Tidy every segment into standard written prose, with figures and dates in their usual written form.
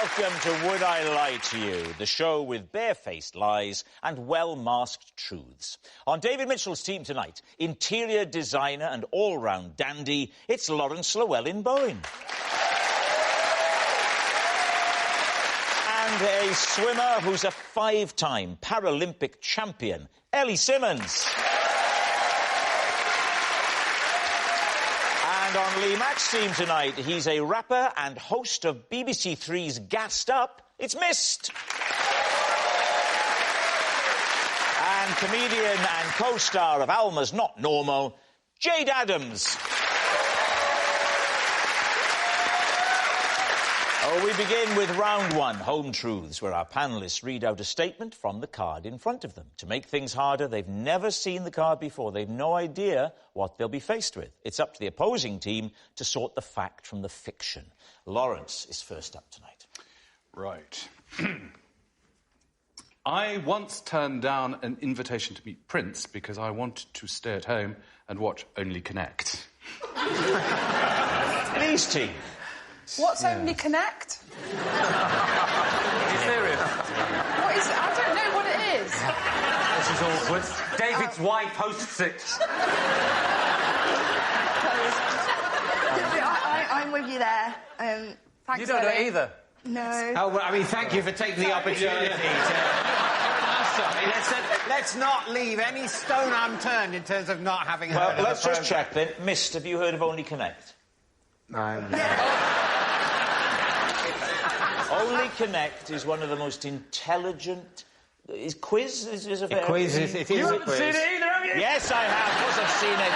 Welcome to Would I Lie to You, the show with barefaced lies and well-masked truths. On David Mitchell's team tonight, interior designer and all-round dandy, it's Lawrence Llewellyn-Bowen. And a swimmer who's a 5-time Paralympic champion, Ellie Simmons. And on Lee Mack's team tonight, he's a rapper and host of BBC Three's Gassed Up, it's Mist. And comedian and co-star of Alma's Not Normal, Jade Adams. We begin with round one, Home Truths, where our panellists read out a statement from the card in front of them. To make things harder, they've never seen the card before. They've no idea what they'll be faced with. It's up to the opposing team to sort the fact from the fiction. Lawrence is first up tonight. Right. I once turned down an invitation to meet Prince because I wanted to stay at home and watch Only Connect. Lee's team. What's Only Connect? Are you serious? What is it? I don't know what it is. This is awkward. David's wife hosts it. I'm with you there. Thanks, You don't know it either? No. Oh, well, I mean, thank you for taking the opportunity let's not leave any stone unturned in terms of not having heard of let's just check then. Mist, have you heard of Only Connect? No. Only Connect is one of the most intelligent... Is quiz? Is a quiz. It is a quiz. You haven't seen it either, have you? Yes, I have. Of course I've seen it.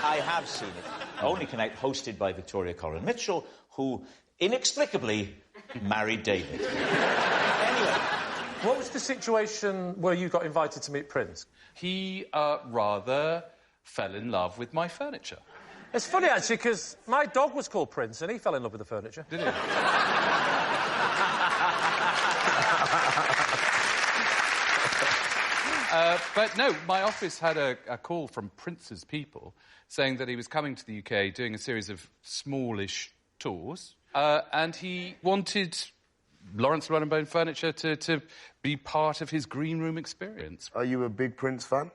I have seen it. Only Connect, hosted by Victoria Coren Mitchell, who inexplicably married David. Anyway. What was the situation where you got invited to meet Prince? He rather fell in love with my furniture. It's funny, actually, because my dog was called Prince and he fell in love with the furniture. Did he? But no, my office had a call from Prince's people saying that he was coming to the UK doing a series of smallish tours, and he wanted Lawrence Llewellyn-Bowen furniture to be part of his green room experience. Are you a big Prince fan?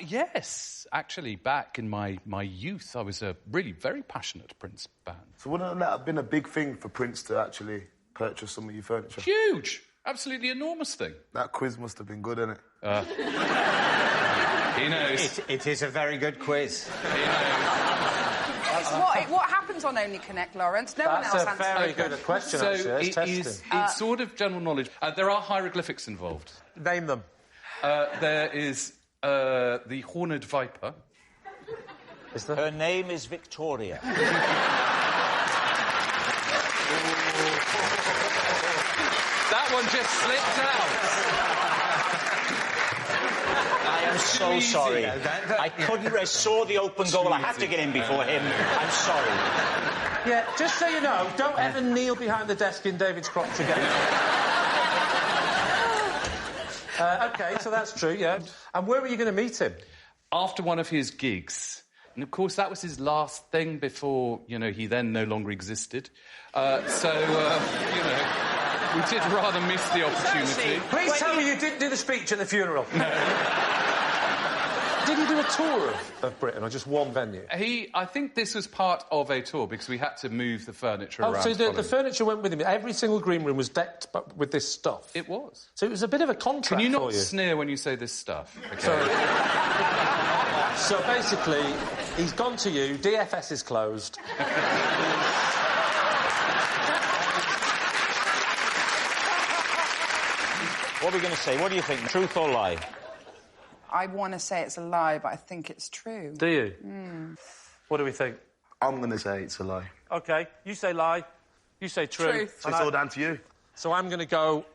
Yes, actually, back in my youth, I was a really very passionate Prince fan. So wouldn't that have been a big thing for Prince to actually purchase some of your furniture? Huge! Absolutely enormous thing. That quiz must have been good, innit? He knows. It is a very good quiz. He knows. What happens on Only Connect, Lawrence? No one else answers. That's a very good question, So actually. it's sort of general knowledge. There are hieroglyphics involved. Name them. There is the horned viper. Is there? Her name is Victoria. That one just slipped out. I am so sorry. I couldn't... I saw the open goal. I had to get in before him. I'm sorry. Yeah, just so you know, don't ever kneel behind the desk in David's crotch again. OK, so that's true, yeah. And where were you going to meet him? After one of his gigs. And, of course, that was his last thing before, he then no longer existed. We did rather miss the opportunity. Please tell me you didn't do the speech at the funeral. No. Did he do a tour of Britain or just one venue? I think this was part of a tour because we had to move the furniture around. Oh, so the furniture went with him. Every single green room was decked with this stuff? It was. So it was a bit of a contract for you. Can you not sneer when you say this stuff? Okay. Sorry. So basically, he's gone to you, DFS is closed. What are we going to say? What do you think? Truth or lie? I want to say it's a lie, but I think it's true. Do you? What do we think? I'm going to say it's a lie. OK, you say lie, you say true. Truth. So it's all down to you. So I'm going to go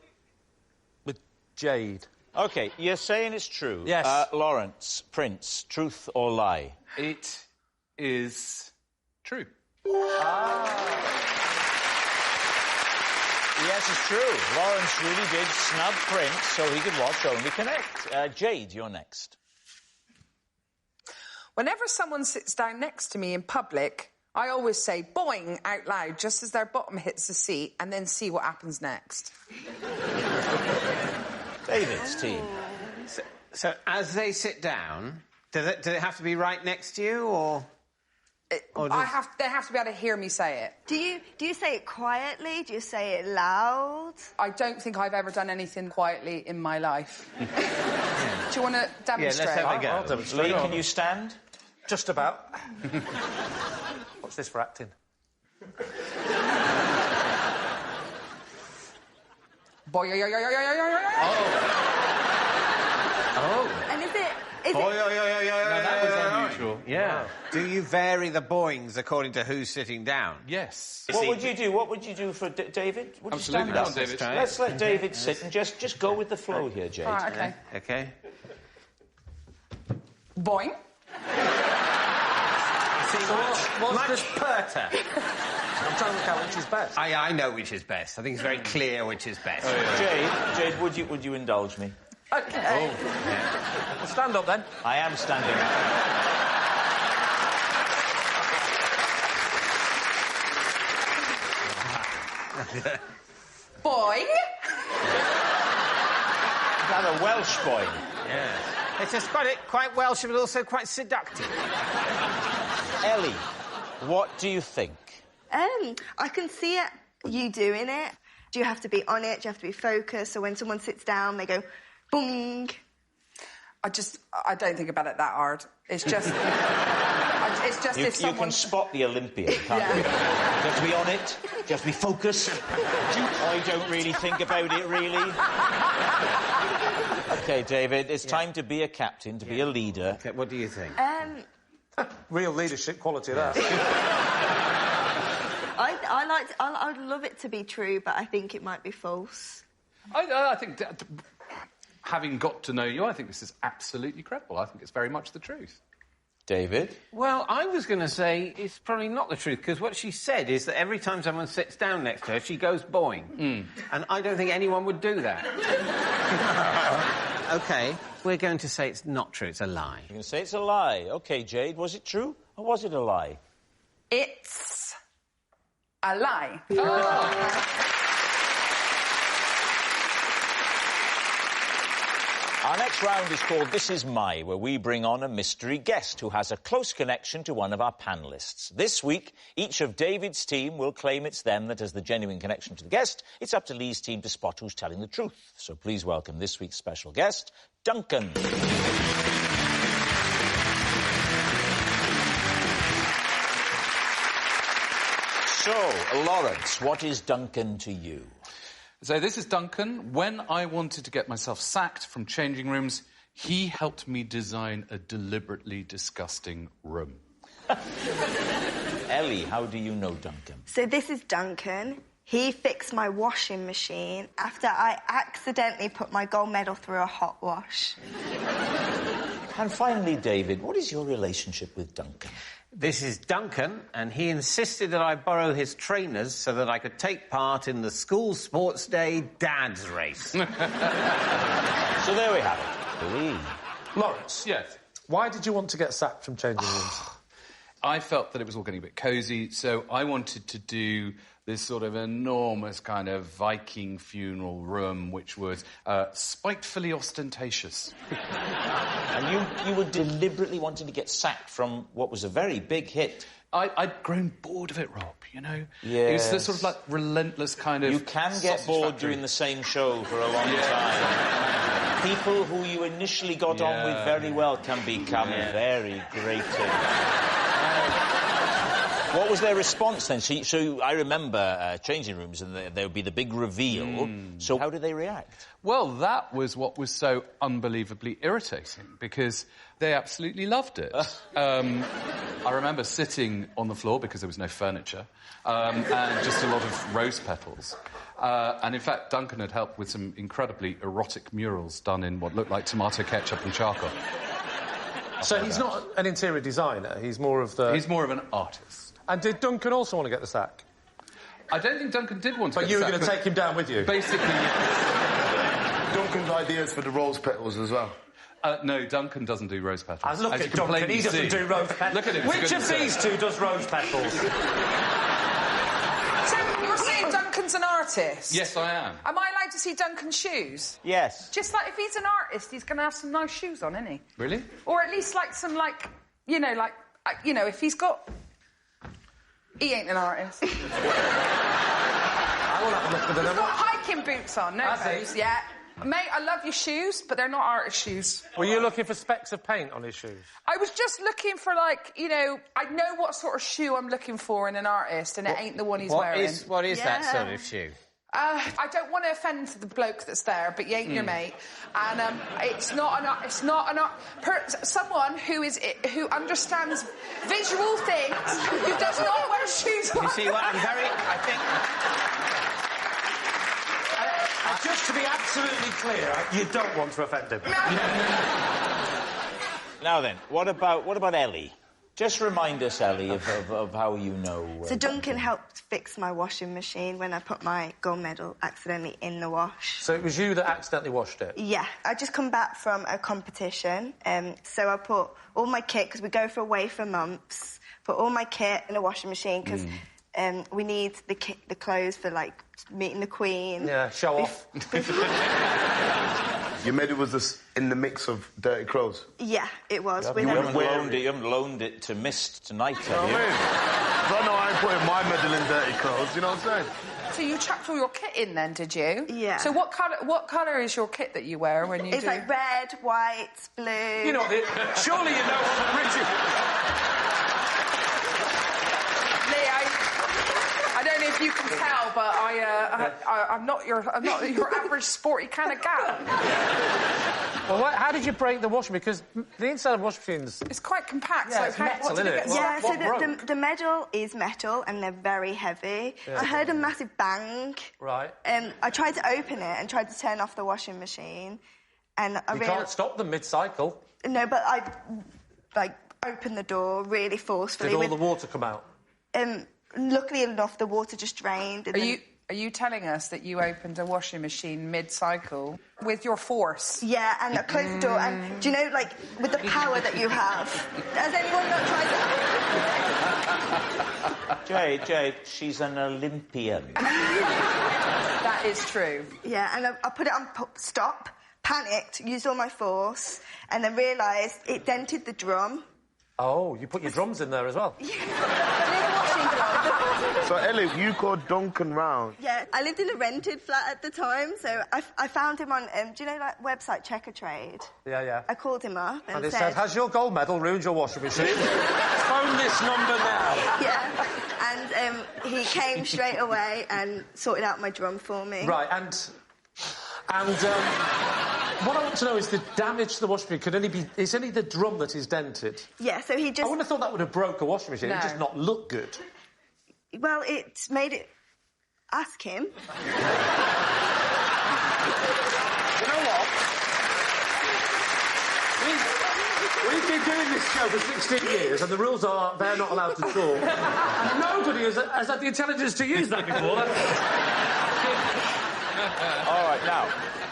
with Jade. OK, you're saying it's true. Yes. Lawrence, Prince, truth or lie? It is true. Yes, it's true. Lawrence really did snub Prince so he could watch Only Connect. Jade, you're next. Whenever someone sits down next to me in public, I always say boing out loud just as their bottom hits the seat and then see what happens next. David's team. So as they sit down, does it have to be right next to you, or They have to be able to hear me say it. Do you say it quietly? Do you say it loud? I don't think I've ever done anything quietly in my life. Do you want to demonstrate? Yeah, let's have a go. I'll demonstrate. Lee, can you stand? Just about. What's this for acting? Boy, Oh. And is it... Now that was unusual. Yeah. Do you vary the boings according to who's sitting down? Yes. What would you do? What would you do for David? Would Absolutely. you Go on, stand up? David. Let's let David sit and just go with the flow here, Jade. All right, OK. Okay. Boing. Much perter. I'm trying to work out which is best. I know which is best. I think it's very clear which is best. Oh, yeah. Jade, would you indulge me? OK. Well, stand up, then. I am standing up. Boing. Is that a Welsh boy? Yeah. It's just quite Welsh, but also quite seductive. Ellie, what do you think? I can see it, you doing it. Do you have to be on it? Do you have to be focused? So when someone sits down, they go, boing. I don't think about it that hard. It's just... it's just if someone... You can spot the Olympian, can't you? You have to be on it. You have to be focused. I don't really think about it, really. OK, David, it's time to be a captain, to be a leader. Okay, what do you think? Real leadership quality, that. I'd love it to be true, but I think it might be false. I think, having got to know you, I think this is absolutely credible. I think it's very much the truth. David? Well, I was going to say it's probably not the truth, because what she said is that every time someone sits down next to her, she goes boing. And I don't think anyone would do that. OK, we're going to say it's not true, it's a lie. You're going to say it's a lie. OK, Jade, was it true or was it a lie? It's a lie. Our next round is called This Is My, where we bring on a mystery guest who has a close connection to one of our panellists. This week, each of David's team will claim it's them that has the genuine connection to the guest. It's up to Lee's team to spot who's telling the truth. So please welcome this week's special guest, Duncan. So, Lawrence, what is Duncan to you? So this is Duncan. When I wanted to get myself sacked from changing rooms, he helped me design a deliberately disgusting room. Ellie, how do you know Duncan? So this is Duncan. He fixed my washing machine after I accidentally put my gold medal through a hot wash. And finally, David, what is your relationship with Duncan? This is Duncan, and he insisted that I borrow his trainers so that I could take part in the school sports day dad's race. So there we have it. Lee. Lawrence. Yes. Why did you want to get sacked from changing rooms? I felt that it was all getting a bit cosy, so I wanted to do this sort of enormous kind of Viking funeral room, which was spitefully ostentatious. And you were deliberately wanting to get sacked from what was a very big hit. I'd grown bored of it, Rob, you know? Yes. It was this sort of, like, relentless kind of... You can get sausage bored factory. doing the same show for a long time. People who you initially got on with very well can become very grating. What was their response then? So I remember changing rooms and there would be the big reveal. So how did they react? Well, that was what was so unbelievably irritating, because they absolutely loved it. I remember sitting on the floor, because there was no furniture, and just a lot of rose petals. And in fact, Duncan had helped with some incredibly erotic murals done in what looked like tomato ketchup and charcoal. So he's not an interior designer, he's more of the... He's more of an artist. And did Duncan also want to get the sack? I don't think Duncan did want to But get you the were sack, going to take him down with you? Basically, yes. Duncan's ideas for the rose petals as well. No, Duncan doesn't do rose petals. Look at Duncan, he doesn't do rose petals. Look at him. Which of these two does rose petals? So you're saying Duncan's an artist? Yes, I am. Am I allowed to see Duncan's shoes? Yes. Just like if he's an artist, he's going to have some nice shoes on, isn't he? Really? Or at least like some if he's got. He ain't an artist. I will have a look at them. He's got hiking boots on, no clothes, yeah. Mate, I love your shoes, but they're not artist shoes. Were you looking for specks of paint on his shoes? I was just looking for, I know what sort of shoe I'm looking for in an artist, and it ain't the one he's wearing. What is that sort of shoe? I don't want to offend the bloke that's there, but he ain't your mate, and someone who understands visual things, who does not wear shoes. You see what I think. Just to be absolutely clear, you don't want to offend him. Now then, what about Ellie? Just remind us, Ellie, of how you know... So Duncan helped fix my washing machine when I put my gold medal accidentally in the wash. So it was you that accidentally washed it? Yeah. I just come back from a competition, so I put all my kit, because we go away for months, put all my kit in a washing machine, because we need the clothes for, meeting the Queen. Yeah, show off. Your medal was in the mix of dirty clothes? Yeah, it was. You haven't loaned it to Mist tonight, have you? I know I ain't putting my medal in dirty clothes, you know what I'm saying? So you chucked all your kit in then, did you? Yeah. So what colour is your kit that you wear when you It's like red, white, blue... You know, surely you know what Richard... I don't know if you can tell, but I'm not your average sporty kind of gal. Well, how did you break the washing machine? Because the inside of washing machines... It's quite compact. Yeah, it's metal, isn't it? Yeah, so the medal is metal and they're very heavy. Yeah. I heard a massive bang. Right. I tried to open it and tried to turn off the washing machine, and you can't stop them mid-cycle. No, but I opened the door really forcefully. Did all the water come out? Luckily enough, the water just drained. And Are you telling us that you opened a washing machine mid-cycle with your force? Yeah, and I closed the door, and do you know, with the power that you have? Has anyone not tried that? Jade, she's an Olympian. That is true. Yeah, and I put it on stop, panicked, used all my force, and then realised it dented the drum. Oh, you put your drums in there as well? So, Ellie, you called Duncan round? Yeah, I lived in a rented flat at the time, so I found him on, do you know, website Checker Trade? Yeah. I called him up and he said, has your gold medal ruined your washing machine? Phone this number now. Yeah, and he came straight away and sorted out my drum for me. Right, and what I want to know is the damage to the washing machine. It's only the drum that is dented? Yeah, so he just... I wouldn't have thought that would have broke a washing machine. No. It would just not look good. Well, it made it... Ask him. You know what? We've been doing this show for 16 years, and the rules are they're not allowed to talk. And nobody has had the intelligence to use that before. All right, now,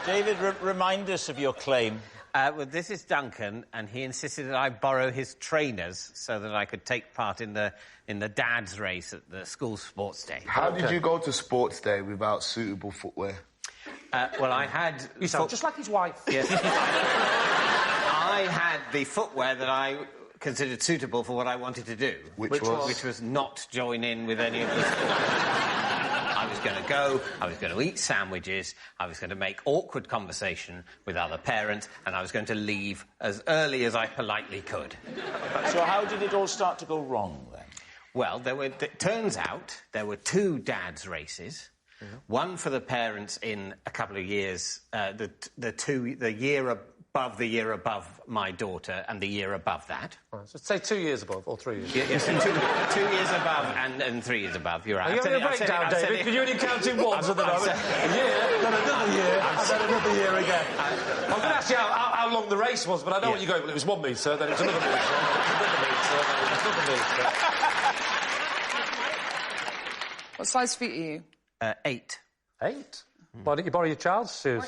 David, remind us of your claim. Well, this is Duncan, and he insisted that I borrow his trainers so that I could take part in the dad's race at the school sports day. How did you go to sports day without suitable footwear? Well, I had... You sound just like his wife. Yes. I had the footwear that I considered suitable for what I wanted to do. Which was? Which was not join in with any of the sports. I was going to go, I was going to eat sandwiches, I was going to make awkward conversation with other parents, and I was going to leave as early as I politely could. So how did it all start to go wrong, then? Well, it turns out there were 2 dads' races. Mm-hmm. One for the parents in a couple of years, the year above my daughter and the year above that. Right, so say 2 years above, or 3 years? Yes, 2 years above and 3 years above, you're right. Are you having a breakdown, David? Because you're only counting ones at the moment. A year, then another year, and then another year again. I was going to ask you how long the race was, but I know what you're going. Well, it was 1 metre, then it was another metre, another metre. What size feet are you? 8. 8? Why don't you borrow your child's shoes?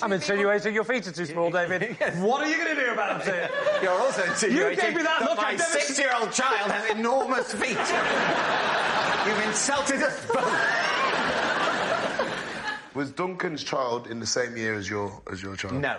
I'm insinuating your feet are too small, David. Yes. What are you going to do about it? You're also insinuating you gave me that look, my 6-year-old child has enormous feet. You've insulted us both. Was Duncan's child in the same year as your child? No.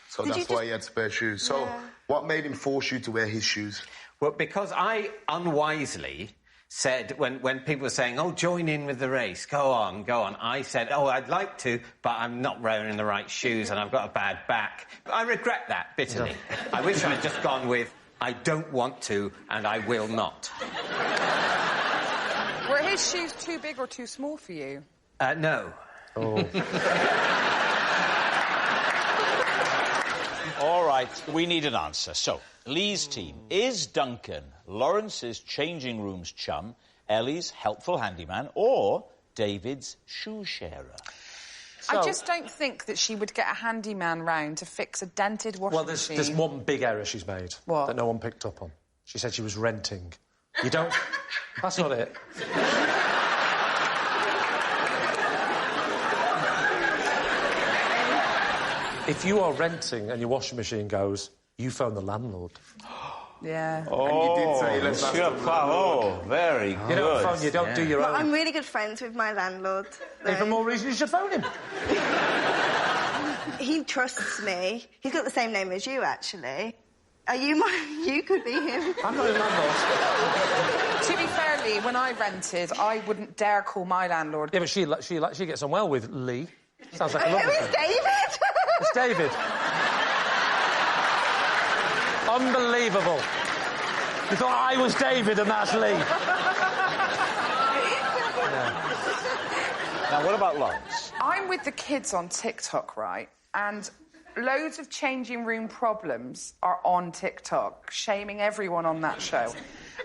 So that's why he had spare shoes. So what made him force you to wear his shoes? Well, because I unwisely said, when people were saying, oh, join in with the race, go on, I said, oh, I'd like to, but I'm not wearing the right shoes and I've got a bad back. I regret that bitterly. I wish I'd just gone with, I don't want to and I will not. Were his shoes too big or too small for you? No. Oh. All right, we need an answer. So, Lee's team, is Duncan Lawrence's changing room's chum, Ellie's helpful handyman, or David's shoe sharer? I just don't think that she would get a handyman round to fix a dented washing machine. There's one big error she's made that no one picked up on. She said she was renting. You don't... That's not it. If you are renting and your washing machine goes, you phone the landlord. Yeah. Oh, and you did say let's very good. You don't phone, you don't do your own. I'm really good friends with my landlord. Even more reason you should phone him. He trusts me. He's got the same name as you, actually. You could be him. I'm not a landlord. To be fair, Lee, when I rented, I wouldn't dare call my landlord. Yeah, but she gets on well with Lee. Sounds like a lovely Who is friend. David? It's David. Unbelievable. You thought I was David and that's Lee. Now, what about Lawrence? I'm with the kids on TikTok, right? And loads of changing room problems are on TikTok, shaming everyone on that show.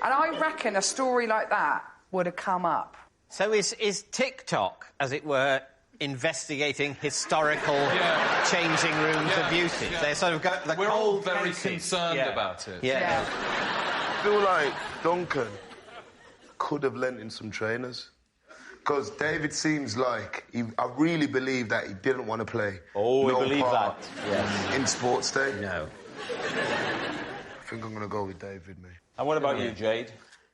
And I reckon a story like that would have come up. So is TikTok, as it were, investigating historical changing rooms abuses? Yeah. They sort of got the We're all cold very cases. concerned about it. Yeah. I feel like Duncan could have lent in some trainers. Because David seems like... I really believe that he didn't want to play. Oh, we believe that. Yes. In sports day. No. I think I'm going to go with David, mate. And what about you, Jade?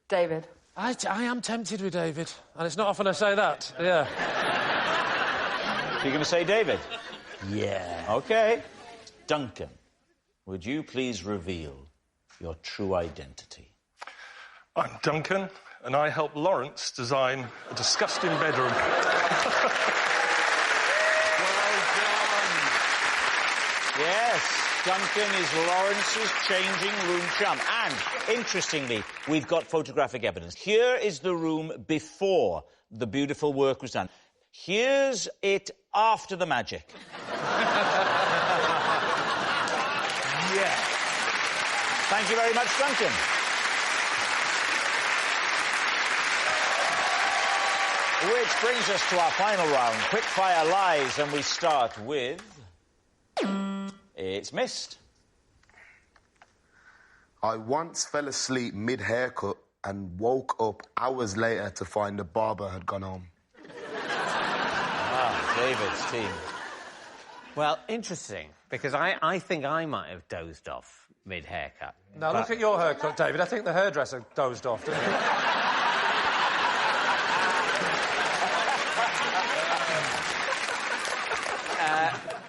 David. I am tempted with David. And it's not often I say that. Yeah. You're going to say David? Yeah. OK. Duncan, would you please reveal your true identity? I'm Duncan, and I helped Lawrence design a disgusting bedroom. Well done. Yes, Duncan is Lawrence's changing room chum. And, interestingly, we've got photographic evidence. Here is the room before the beautiful work was done. Here's it after the magic. Yes. Thank you very much, Duncan. Which brings us to our final round, quick-fire lies, and we start with... It's missed. I once fell asleep mid-haircut and woke up hours later to find the barber had gone home. David's team. Well, interesting, because I think I might have dozed off mid-haircut. Now, look at your haircut, David. I think the hairdresser dozed off, didn't he?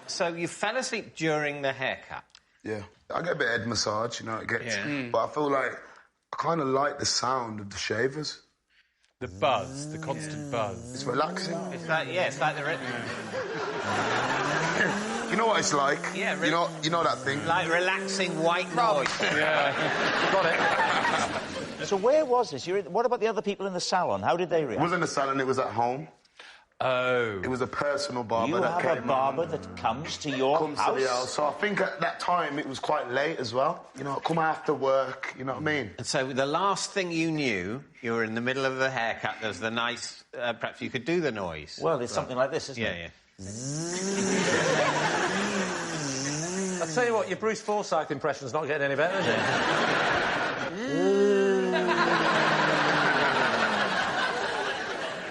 So you fell asleep during the haircut? Yeah. I get a bit of head massage, you know, it gets... But I feel like I kind of like the sound of the shavers. The buzz, the constant buzz. It's relaxing. It's like the... You know what it's like? Yeah, you know that thing? Like relaxing white noise. Yeah. Got it. So where was this? What about the other people in the salon? How did they react? It wasn't in the salon, it was at home. Oh. It was a personal barber You that have came a barber on. that comes to your house? To the house. So I think at that time it was quite late as well. You know, come after work, you know what I mean? And so the last thing you knew, you were in the middle of the haircut, there's the nice... perhaps you could do the noise. Well, it's something like this, isn't it? Yeah. I'll tell you what, your Bruce Forsyth impression's not getting any better, is it?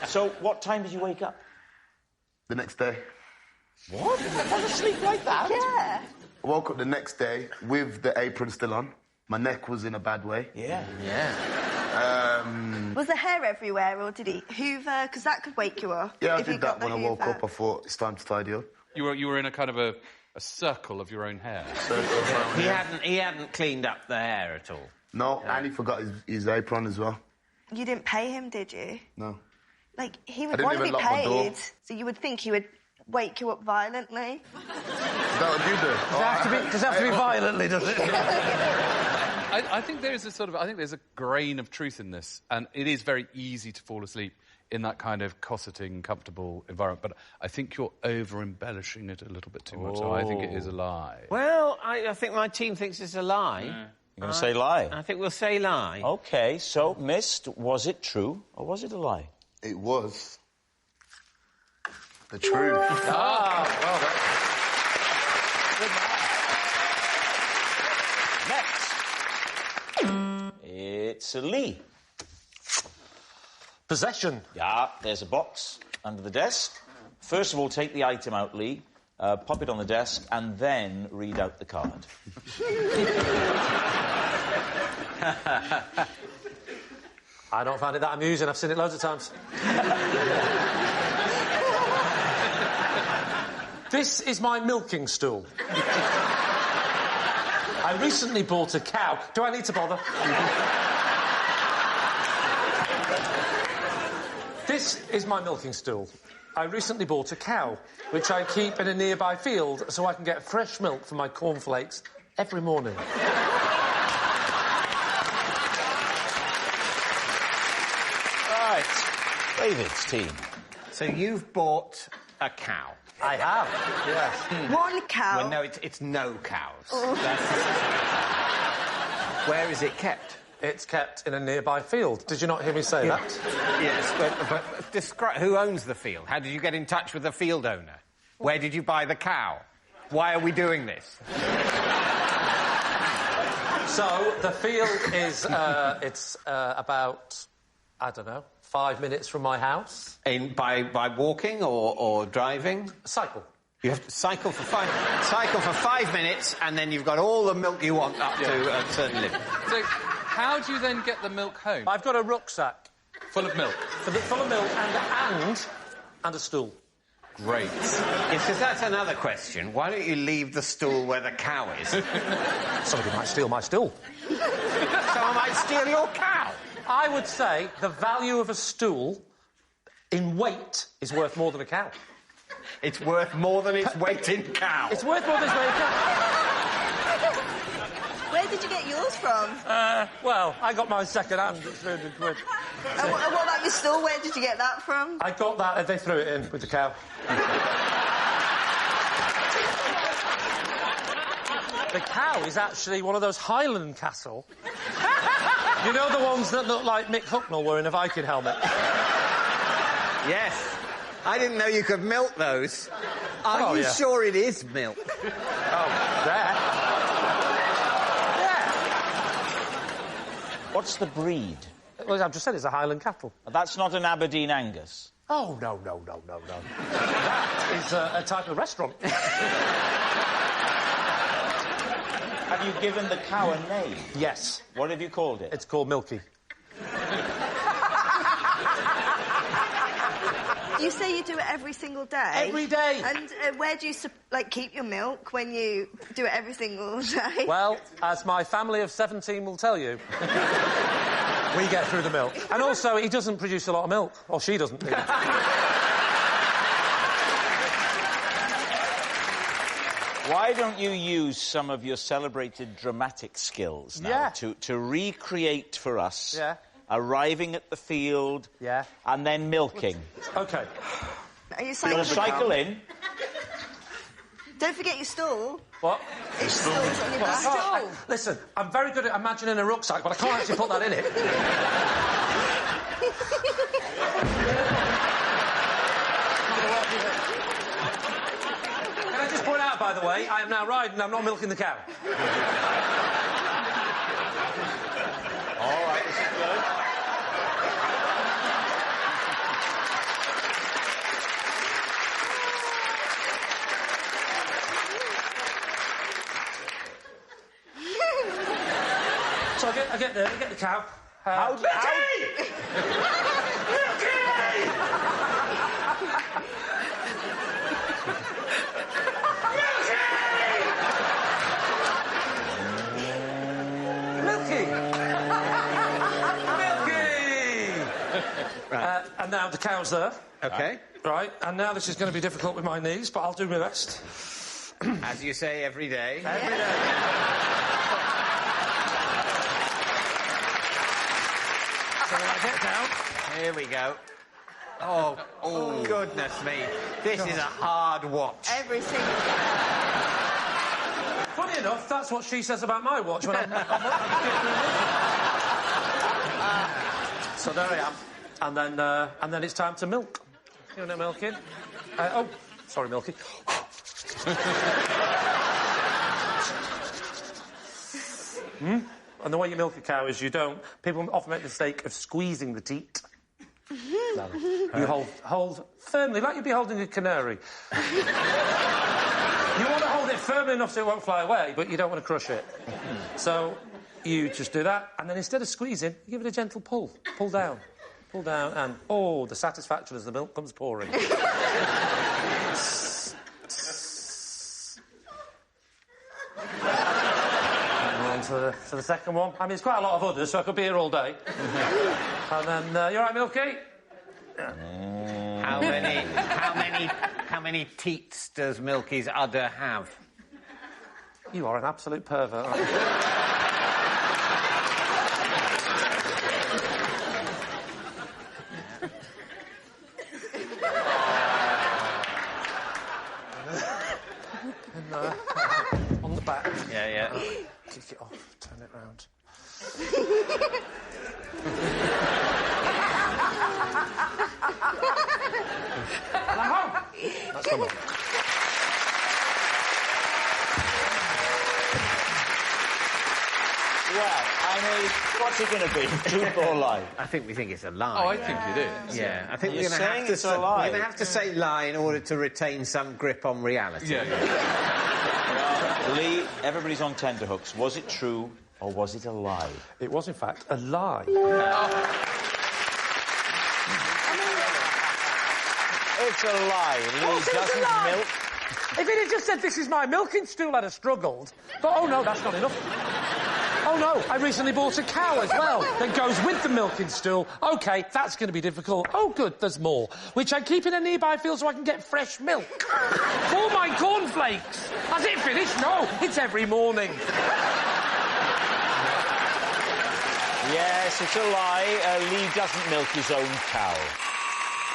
So, what time did you wake up? The next day. What? You fell asleep like that? Yeah. I woke up the next day with the apron still on. My neck was in a bad way. Yeah. Was there hair everywhere, or did he hoover? Because that could wake you up. Yeah, I if you did got that when the I woke hoover. up. I thought, it's time to tidy up. You were in a kind of a circle of your own hair. He hadn't cleaned up the hair at all. No, and he forgot his apron as well. You didn't pay him, did you? No. Like, he I would didn't want to be even lock my door. paid, so you would think he would wake you up violently. Is that what you do? Does it have to be violently, does it? I think there's a grain of truth in this, and it is very easy to fall asleep in that kind of cosseting, comfortable environment. But I think you're over-embellishing it a little bit too much, so I think it is a lie. Well, I think my team thinks it's a lie. You're going to say lie? I think we'll say lie. OK, so, Mist, was it true or was it a lie? It was the truth. Next. It's a Lee. Possession. Yeah, there's a box under the desk. First of all, take the item out, Lee, pop it on the desk, and then read out the card. I don't find it that amusing. I've seen it loads of times. This is my milking stool. I recently bought a cow. Do I need to bother? This is my milking stool. I recently bought a cow, which I keep in a nearby field so I can get fresh milk for my cornflakes every morning. Right. David's team. So you've bought a cow. I have, yes. One cow. Well, no, it's no cows. Where is it kept? It's kept in a nearby field. Did you not hear me say that? Yes, but describe who owns the field. How did you get in touch with the field owner? Where did you buy the cow? Why are we doing this? So the field is it's about, I don't know, 5 minutes from my house. By walking or driving? Cycle. You have to cycle for 5 minutes, and then you've got all the milk you want up to a certain limit. So, how do you then get the milk home? I've got a rucksack Full of milk. full of milk and a stool. Great. Yes, because that's another question. Why don't you leave the stool where the cow is? Somebody might steal my stool. Someone might steal your cow. I would say the value of a stool in weight is worth more than a cow. It's worth more than its weight in cow. It's worth more than its weight in cow. Where did you get yours from? Well, I got mine second hand. It's 300 quid. And what about your stool? Where did you get that from? I got that and they threw it in with the cow. The cow is actually one of those Highland cattle. You know the ones that look like Mick Hucknall wearing a Viking helmet? Yes. I didn't know you could milk those. Are you sure it is milk? Oh, there. Yeah. What's the breed? Well, I've just said it's a Highland cattle. That's not an Aberdeen Angus. Oh, no. That is a type of restaurant. Have you given the cow a name? Yes. What have you called it? It's called Milky. You say you do it every single day? Every day. And where do you, keep your milk when you do it every single day? Well, as my family of 17 will tell you, we get through the milk. And also, he doesn't produce a lot of milk. Or she doesn't. Why don't you use some of your celebrated dramatic skills now to recreate for us arriving at the field and then milking? OK. Are you cycling? You'll cycle in. Don't forget your stool. What? It's stool on your back. Listen, I'm very good at imagining a rucksack, but I can't actually put that in it. Can I just point out, by the way, I am now riding, I'm not milking the cow. All right, this is good. So I get the cow. Milky! Right. And now the cow's there. OK. Right, and now this is going to be difficult with my knees, but I'll do my best. As you say, every day. Every day. So I get down. Here we go. Oh, goodness me. This is a hard watch. Every single Funny enough, that's what she says about my watch when I'm So there I am. And then it's time to milk. You want to milk in? Sorry, Milky. And the way you milk a cow is you don't... People often make the mistake of squeezing the teat. You hold firmly, like you'd be holding a canary. You want to hold it firmly enough so it won't fly away, but you don't want to crush it. So you just do that, and then instead of squeezing, you give it a gentle pull. Pull down. Pull down, and, the satisfaction as the milk comes pouring. To the second one. I mean, it's quite a lot of others, so I could be here all day. And then, you all right, Milky? How many teats does Milky's udder have? You are an absolute pervert, aren't you? And, on the back. Yeah. Kick it off, turn it round. And I'm home. That's my milk. Well, I mean, what's it going to be? Truth or lie? I think we think it's a lie. Oh, I think it is. Yeah, I think You're we're going to saying have to it's a lie. We're going to have to say lie in order to retain some grip on reality. Yeah. Well, Lee, everybody's on tenterhooks. Was it true or was it a lie? It was, in fact, a lie. It's a lie. Lee doesn't milk. If it had just said, this is my milking stool, I'd have struggled. But, oh, no, that's not enough. Oh, no, I recently bought a cow as well that goes with the milking stool. OK, that's going to be difficult. Oh, good, there's more. Which I keep in a nearby field so I can get fresh milk. For my cornflakes. Has it finished? No, it's every morning. Yes, it's a lie. Lee doesn't milk his own cow.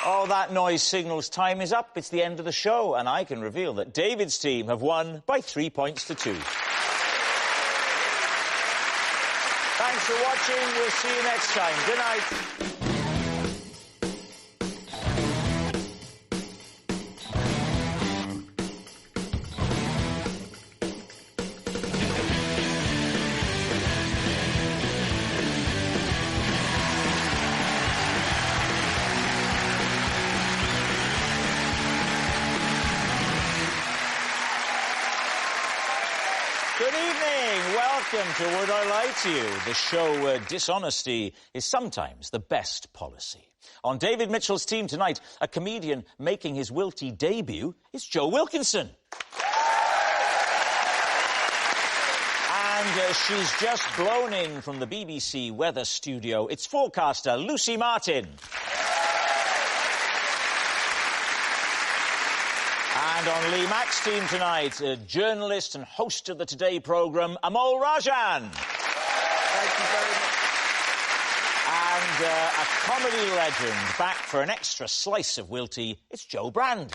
Oh, that noise signals time is up. It's the end of the show, and I can reveal that David's team have won by 3 points to 2. Thanks for watching. We'll see you next time. Good night. Good evening. Welcome to Would I Lie to You, the show where dishonesty is sometimes the best policy. On David Mitchell's team tonight, a comedian making his wilty debut is Joe Wilkinson. And she's just blown in from the BBC weather studio. It's forecaster Lucy Martin. And on Lee Mack's team tonight, journalist and host of the Today programme, Amol Rajan. Thank you very much. And a comedy legend, back for an extra slice of wilty, it's Joe Brand.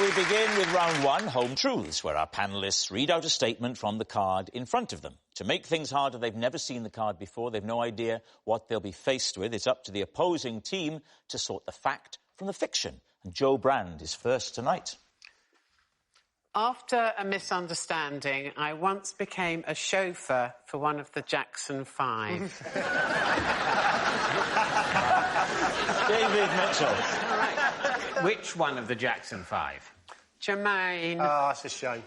We begin with round one, Home Truths, where our panellists read out a statement from the card in front of them. To make things harder, they've never seen the card before. They've no idea what they'll be faced with. It's up to the opposing team to sort the fact from the fiction. And Joe Brand is first tonight. After a misunderstanding, I once became a chauffeur for one of the Jackson 5. David Mitchell. Which one of the Jackson 5? Jermaine. Oh, that's a shame.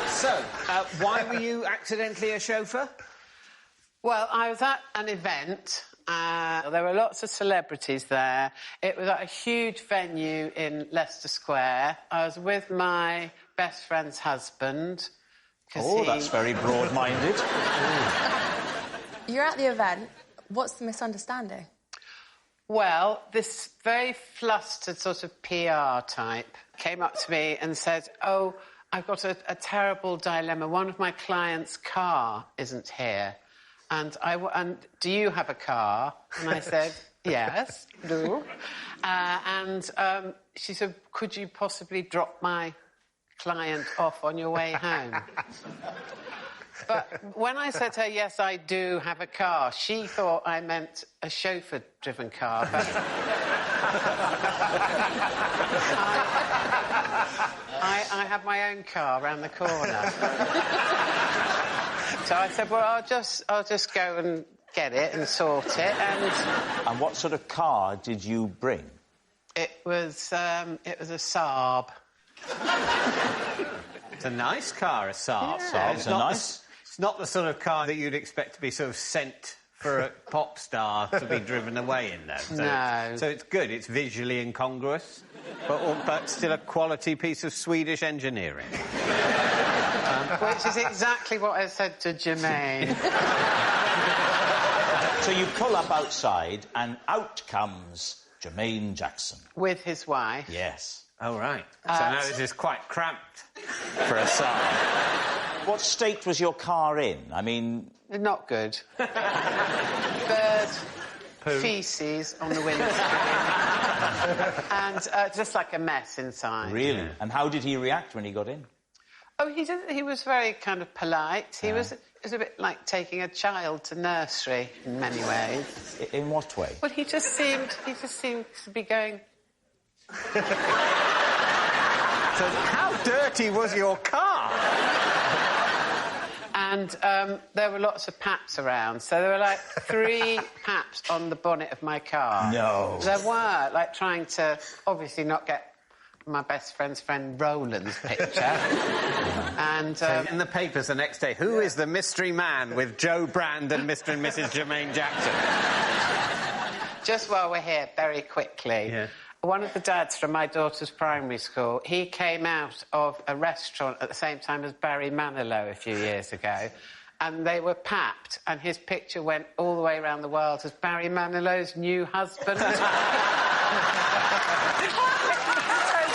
So, why were you accidentally a chauffeur? Well, I was at an event. There were lots of celebrities there. It was at a huge venue in Leicester Square. I was with my best friend's husband. Oh, that's very broad-minded. You're at the event. What's the misunderstanding? Well, this very flustered sort of PR type came up to me and said, "Oh, I've got a terrible dilemma. One of my clients' car isn't here. And do you have a car?" And I said, "Yes, do." And she said, "Could you possibly drop my client off on your way home?" But when I said to her, "Yes, I do have a car," she thought I meant a chauffeur-driven car. But I have my own car round the corner. So I said, "Well, I'll just go and get it and sort it." And what sort of car did you bring? It was a Saab. It's a nice car, a Saab. Yeah. Saab's nice. It's not the sort of car that you'd expect to be sort of sent for a pop star to be driven away in, though. So, no. So it's good. It's visually incongruous, but still a quality piece of Swedish engineering. Which is exactly what I said to Jermaine. So you pull up outside, and out comes Jermaine Jackson. With his wife. Yes. Oh, right. So now this is quite cramped for a Saab. What state was your car in? I mean... Not good. Bird feces on the windscreen. And just like a mess inside. Really? Yeah. And how did he react when he got in? Oh, he was very kind of polite. It was a bit like taking a child to nursery in many ways. In what way? Well, he just seemed to be going... So how dirty was your car? And there were lots of paps around. So there were like 3 paps on the bonnet of my car. No. There were, like trying to obviously not get my best friend's friend Roland's picture. And so in the papers the next day, who is the mystery man with Joe Brand and Mr. and Mrs. Jermaine Jackson? Just while we're here, very quickly. Yeah. One of the dads from my daughter's primary school, he came out of a restaurant at the same time as Barry Manilow a few years ago, and they were papped, and his picture went all the way around the world as Barry Manilow's new husband. That's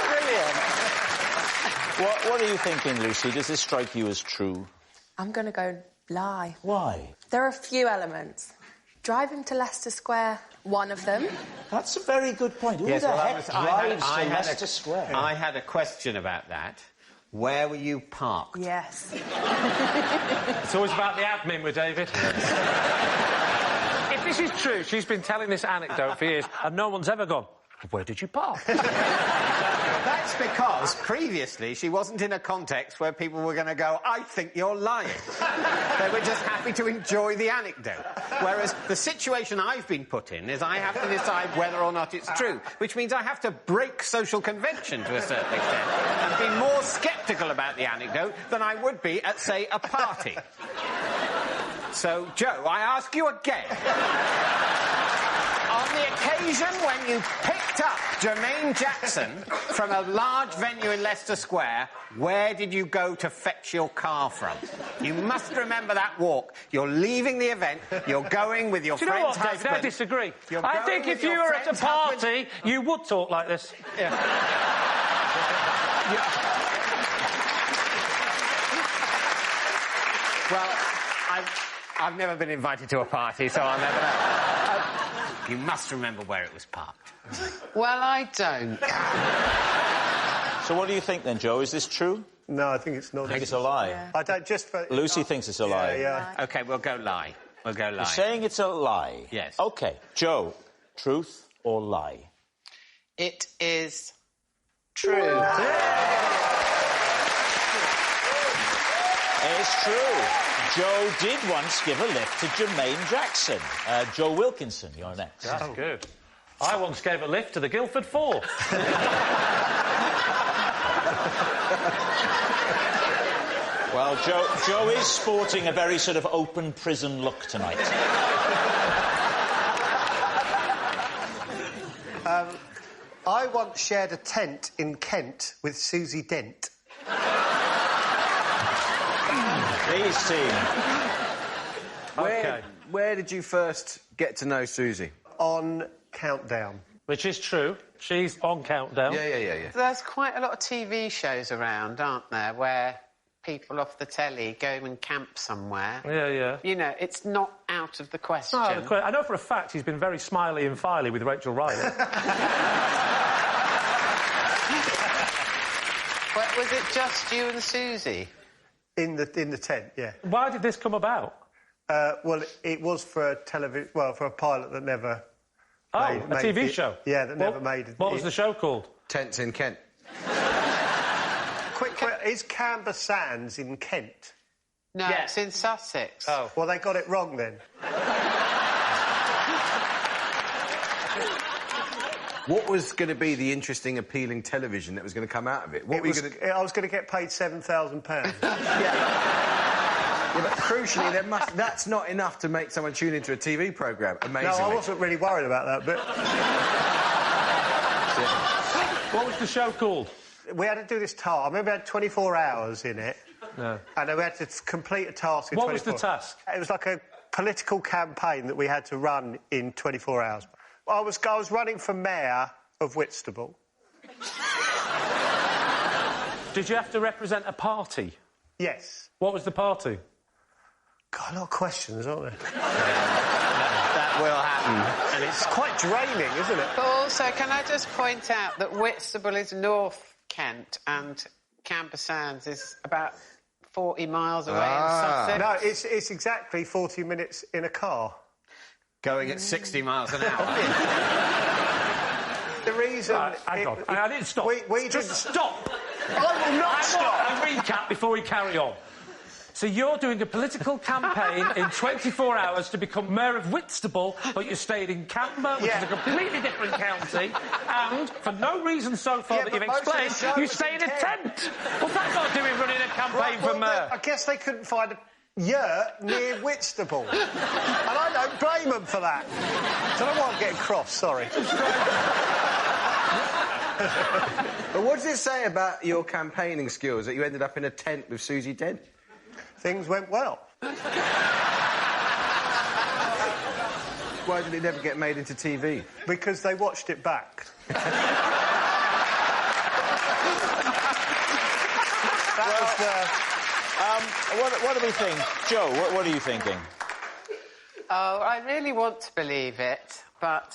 brilliant. What are you thinking, Lucy? Does this strike you as true? I'm going to go lie. Why? There are a few elements. Driving to Leicester Square, one of them. That's a very good point. Who the heck drives to Leicester Square? I had a question about that. Where were you parked? Yes. It's always about the admin with David. If this is true, she's been telling this anecdote for years, and no one's ever gone, "Where did you park?" That's because previously she wasn't in a context where people were going to go, "I think you're lying." They were just happy to enjoy the anecdote. Whereas the situation I've been put in is I have to decide whether or not it's true, which means I have to break social convention to a certain extent and be more sceptical about the anecdote than I would be at, say, a party. So, Joe, I ask you again. On the occasion when you picked up Jermaine Jackson from a large venue in Leicester Square, where did you go to fetch your car from? You must remember that walk. You're leaving the event, you're going with your friend's husband... Do you know what, David? I disagree. I think if you were at a party, you would talk like this. Yeah. Well, I've never been invited to a party, so I'll never know. You must remember where it was parked. Well, I don't. So what do you think then, Joe? Is this true? No, I think it's not. I think it's a lie. Yeah. I don't just... Lucy thinks it's a lie. Yeah. OK, we'll go lie. We'll go lie. You're saying it's a lie? Yes. OK. Joe, truth or lie? It is true. It's true. Joe did once give a lift to Jermaine Jackson. Joe Wilkinson, you're next. That's good. I once gave a lift to the Guildford Four. Well, Joe is sporting a very sort of open prison look tonight. I once shared a tent in Kent with Susie Dent. Please, team. Where did you first get to know Susie? On Countdown. Which is true. She's on Countdown. Yeah. There's quite a lot of TV shows around, aren't there, where people off the telly go and camp somewhere. Yeah. You know, it's not out of the question. I know for a fact he's been very smiley and filey with Rachel Riley. But was it just you and Susie? In the tent, yeah. Why did this come about? Well, it was for a television... Well, for a pilot that never... a TV show? Yeah, that never made it. What was the show called? Tents in Kent. Quick, is Camber Sands in Kent? No, it's in Sussex. Oh. Well, they got it wrong then. What was going to be the interesting, appealing television that was going to come out of it? I was going to get paid £7,000. Yeah, but crucially, that's not enough to make someone tune into a TV programme, amazingly. No, I wasn't really worried about that, but... What was the show called? We had to do this task. I remember we had 24 hours in it. No. And we had to complete a task in 24 hours. What was the task? It was like a political campaign that we had to run in 24 hours. I was running for mayor of Whitstable. Did you have to represent a party? Yes. What was the party? God, a lot of questions, aren't there? That will happen. And it's quite draining, isn't it? But also, can I just point out that Whitstable is North Kent and Camber Sands is about 40 miles away in Sussex? No, it's exactly 40 minutes in a car. Going at 60 miles an hour. The reason... Hang on. I didn't stop. Just stop! I will not stop! A recap before we carry on. So you're doing a political campaign in 24 hours to become mayor of Whitstable, but you stayed in Camber, which is a completely different county, and for no reason so far that you've explained, you stay in a tent. What's that got to do with running a campaign for mayor? I guess they couldn't find a yurt near Whitstable. And I don't blame them for that. I don't know why I'm getting cross, sorry. But what does it say about your campaigning skills that you ended up in a tent with Susie Dent? Things went well. Why did it never get made into TV? Because they watched it back. What do we think? Joe, what are you thinking? Oh, I really want to believe it, but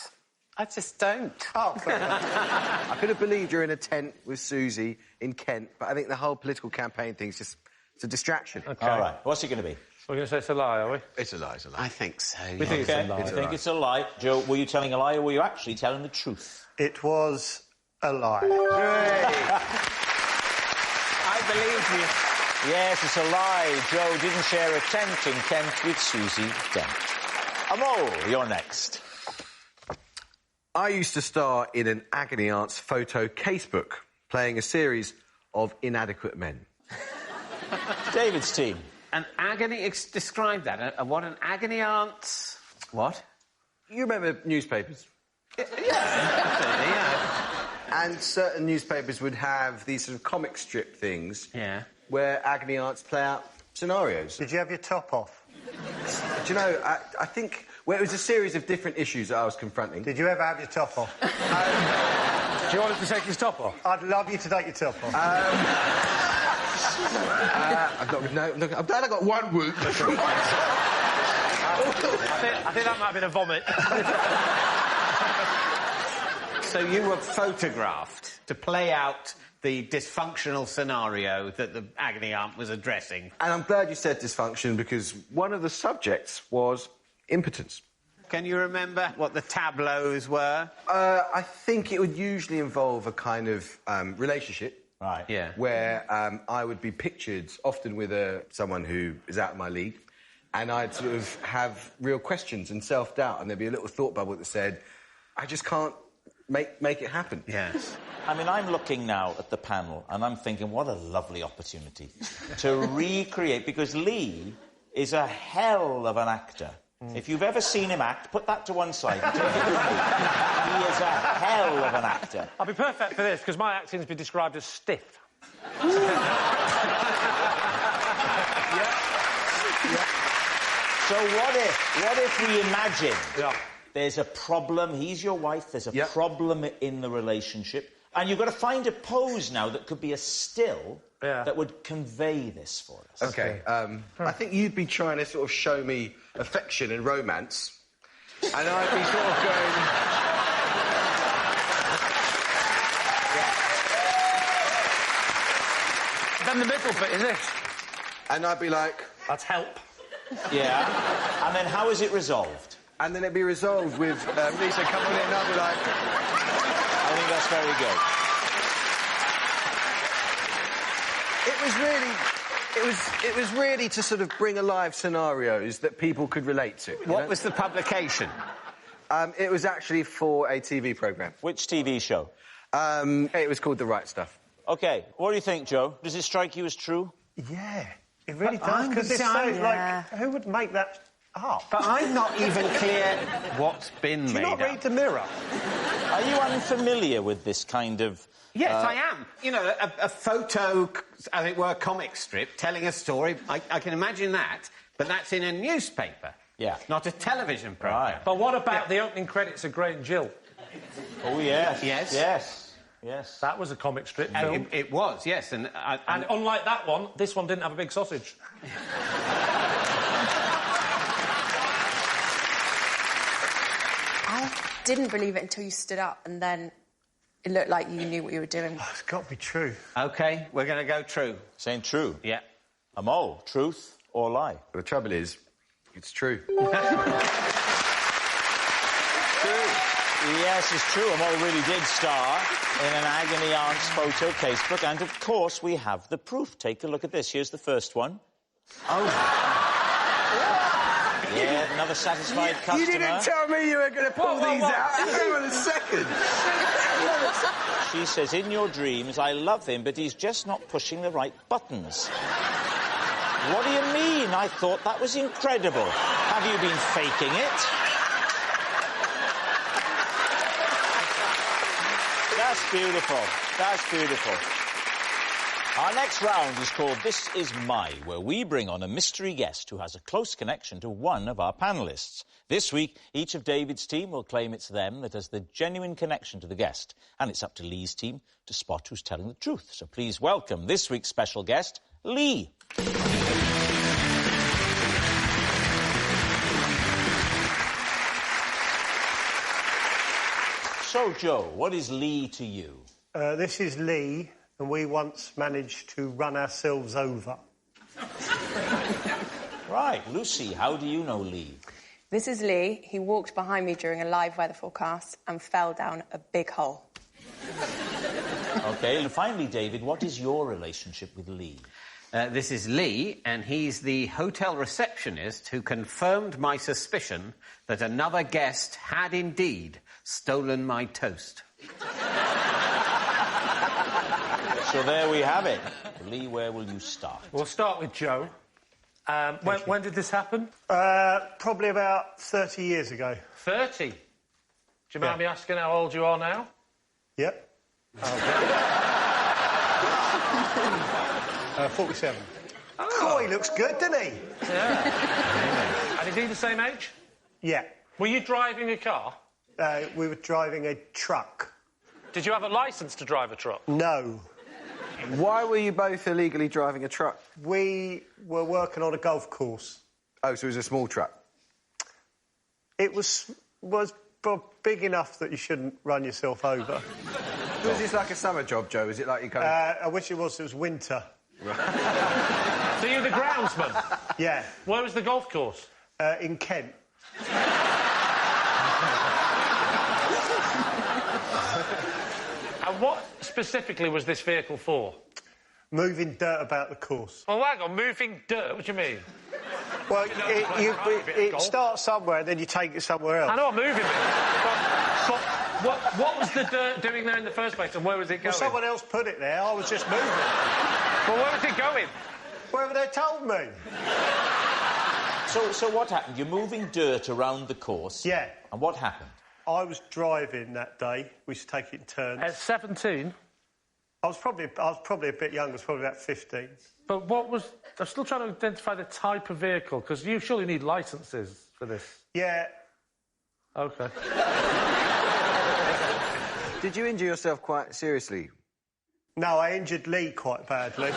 I just don't. Oh, fair enough. I could have believed you're in a tent with Susie in Kent, but I think the whole political campaign thing's just... It's a distraction. OK. All right. What's it going to be? We're going to say it's a lie, are we? It's a lie, it's a lie. I think so, We think it's a lie. You think it's a lie. Joe, were you telling a lie or were you actually telling the truth? It was a lie. I believe you. Yes, it's a lie. Joe didn't share a tent in Kent with Susie Dent. Amol, you're next. I used to star in an agony aunt's photo casebook, playing a series of inadequate men. David's team. An agony... Describe that. What an agony aunt... What? You remember newspapers? Yeah. And certain newspapers would have these sort of comic strip things... Yeah. ...where agony aunts play out scenarios. Did you have your top off? Do you know, I think... Well, it was a series of different issues that I was confronting. Did you ever have your top off? Do you want him to take his top off? I'd love you to take your top off. I'm glad I got one whoop. I think that might have been a vomit. So you were photographed to play out the dysfunctional scenario that the agony aunt was addressing. And I'm glad you said dysfunction, because one of the subjects was impotence. Can you remember what the tableaus were? I think it would usually involve a kind of relationship. Right. Yeah. Where I would be pictured often with someone who is out of my league, and I'd sort of have real questions and self-doubt, and there'd be a little thought bubble that said, I just can't make it happen. Yes. I mean, I'm looking now at the panel and I'm thinking, what a lovely opportunity to recreate, because Lee is a hell of an actor. If you've ever seen him act, put that to one side. He is a hell of an actor. I'll be perfect for this, because my acting's been described as stiff. So what if we imagine there's a problem, he's your wife, there's a problem in the relationship, and you've got to find a pose now that could be a still that would convey this for us. OK, I think you'd be trying to sort of show me affection and romance, and I'd be sort of going... Then the middle bit, is it? And I'd be like... That's help. Yeah. And then how is it resolved? And then it'd be resolved with Lisa coming in and I'd be like... I think that's very good. It was really to sort of bring alive scenarios that people could relate to. What was the publication? It was actually for a TV programme. Which TV show? It was called The Right Stuff. OK, what do you think, Joe? Does it strike you as true? Yeah, it really does, because this sounds like... Who would make that up? But I'm not even clear what's been made up. Do you not read the Mirror? Are you unfamiliar with this kind of... Yes, I am. You know, a photo, as it were, comic strip telling a story. I can imagine that, but that's in a newspaper. Yeah. Not a television programme. But what about the opening credits of Great and Jill? Oh, yes. Yes. Yes. Yes. That was a comic strip film. It was, yes. And unlike that one, this one didn't have a big sausage. I didn't believe it until you stood up, and then it looked like you knew what you were doing. Oh, it's got to be true. OK, we're going to go true. Saying true? Yeah. A mole, truth or lie? The trouble is, it's true. Yes, it's true. A mole really did star in an agony aunt's photo casebook. And, of course, we have the proof. Take a look at this. Here's the first one. Oh. Yeah, another satisfied customer. You didn't tell me you were going to pull these out. Hang on a second. She says, in your dreams, I love him, but he's just not pushing the right buttons. What do you mean? I thought that was incredible. Have you been faking it? That's beautiful. That's beautiful. Our next round is called This Is My, where we bring on a mystery guest who has a close connection to one of our panellists. This week, each of David's team will claim it's them that has the genuine connection to the guest. And it's up to Lee's team to spot who's telling the truth. So please welcome this week's special guest, Lee. So, Joe, what is Lee to you? This is Lee, and we once managed to run ourselves over. Right. Lucy, how do you know Lee? This is Lee. He walked behind me during a live weather forecast and fell down a big hole. OK, and finally, David, what is your relationship with Lee? This is Lee, and he's the hotel receptionist who confirmed my suspicion that another guest had indeed stolen my toast. So there we have it. Lee, where will you start? We'll start with Joe. When did this happen? Probably about 30 years ago. 30? Do you mind me asking how old you are now? Yep. 47. Oh, he looks good, doesn't he? Yeah. And is he the same age? Yeah. Were you driving a car? We were driving a truck. Did you have a licence to drive a truck? No. Why were you both illegally driving a truck? We were working on a golf course. Oh, so it was a small truck? It was big enough that you shouldn't run yourself over. Was this like a summer job, Joe? Is it like you kind of... I wish it was winter. So you're the groundsman? Yeah. Where was the golf course? In Kent. And what specifically was this vehicle for? Moving dirt about the course. Oh, hang on, moving dirt? What do you mean? Well, it starts somewhere and then you take it somewhere else. I know I'm moving it. But the dirt doing there in the first place, and where was it going? Well, someone else put it there. I was just moving. Well, where was it going? Wherever they told me. So what happened? You're moving dirt around the course. Yeah. And what happened? I was driving that day. We used to take it in turns. At 17? I was probably a bit younger. I was probably about 15. But what was... I'm still trying to identify the type of vehicle, because you surely need licences for this. Yeah. OK. Did you injure yourself quite seriously? No, I injured Lee quite badly.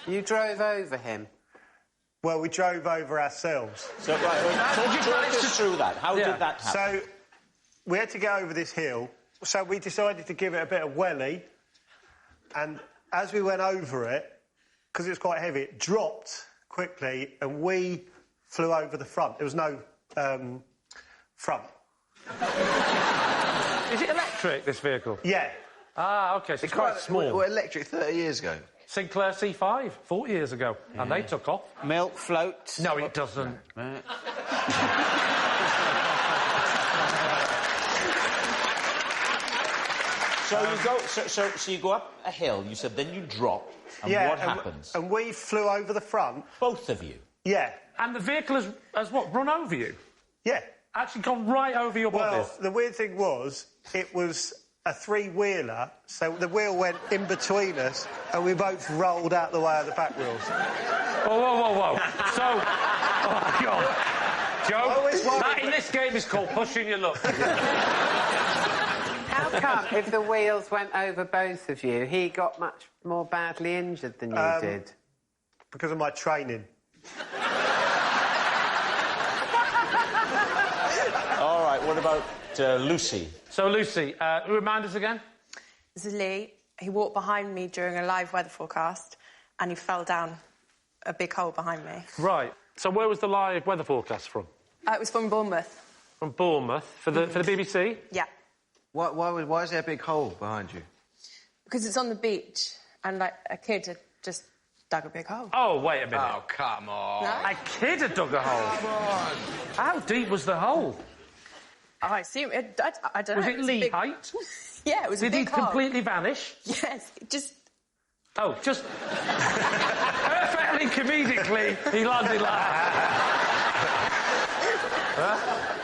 You drove over him? Well, we drove over ourselves. So, talk us through that. How did that happen? So, we had to go over this hill, so we decided to give it a bit of welly, and as we went over it, because it was quite heavy, it dropped quickly, and we flew over the front. There was no front. Is it electric, this vehicle? Yeah. Ah, OK, so it's quite small. Well, electric 30 years ago. Sinclair C5, 40 years ago, and they took off. Milk floats. No, it doesn't. So you go up a hill, you said, then you drop, and what happens? And we flew over the front. Both of you? Yeah. And the vehicle has what, run over you? Yeah. Actually gone right over your body? Well, the weird thing was, it was a three-wheeler, so the wheel went in between us, and we both rolled out the way of the back wheels. Whoa. So... Oh, my God. Joe, that in this game is called pushing your luck. How come, if the wheels went over both of you, he got much more badly injured than you did? Because of my training. All right, what about Lucy? So, Lucy, remind us again? This is Lee. He walked behind me during a live weather forecast and he fell down a big hole behind me. Right. So where was the live weather forecast from? It was from Bournemouth. From Bournemouth? For the BBC? Yeah. Why is there a big hole behind you? Because it's on the beach and, like, a kid had just dug a big hole. Oh, wait a minute. Oh, come on. No? A kid had dug a hole? Come on. Ah. How deep was the hole? I assume... I don't know. Was it Lee height? Yeah, it was a big hole. Did he completely vanish? Yes, just... Oh, just... perfectly comedically, he landed like that.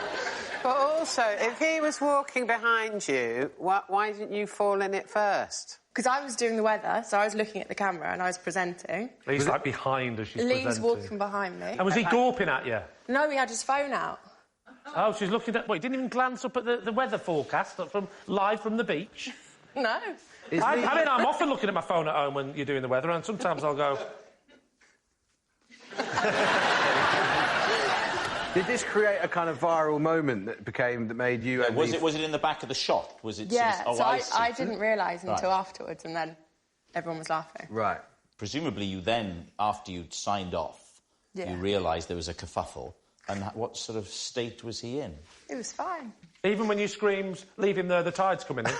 But also, if he was walking behind you, why didn't you fall in it first? Because I was doing the weather, so I was looking at the camera and I was presenting. Lee's like behind as she's Lee's presenting. walking behind me. And was he gawping at you? No, he had his phone out. Oh, she's looking at... Well, he didn't even glance up at the weather forecast live from the beach? No. I mean, I'm often looking at my phone at home when you're doing the weather, and sometimes I'll go... Did this create a kind of viral moment that made you... Was it in the back of the shot? Was it... Yeah, so I didn't realise until afterwards, and then everyone was laughing. Right. Presumably you then, after you'd signed off, you realised there was a kerfuffle. And what sort of state was he in? It was fine. Even when you screamed, leave him there, the tide's coming in?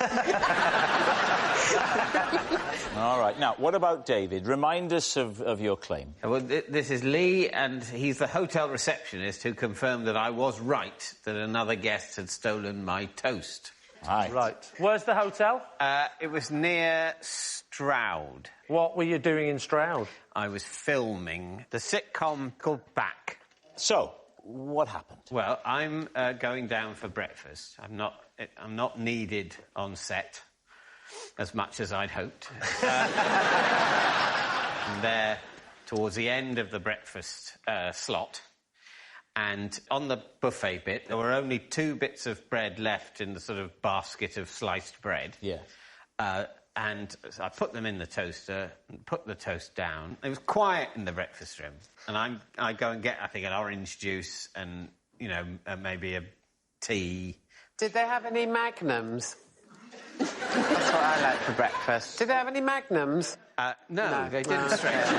All right. Now, what about David? Remind us of your claim. Well, this is Lee, and he's the hotel receptionist who confirmed that I was right, that another guest had stolen my toast. Right. Where's the hotel? It was near Stroud. What were you doing in Stroud? I was filming the sitcom called Mack. So, what happened? Well, I'm going down for breakfast. I'm not needed on set as much as I'd hoped. I'm there towards the end of the breakfast slot, and on the buffet bit, there were only 2 bits of bread left in the sort of basket of sliced bread. Yeah. And so I put them in the toaster and put the toast down. It was quiet in the breakfast room. And I go and get, I think, an orange juice and, maybe a tea. Did they have any Magnums? That's what I like for breakfast. Did they have any Magnums? No, they didn't stretch.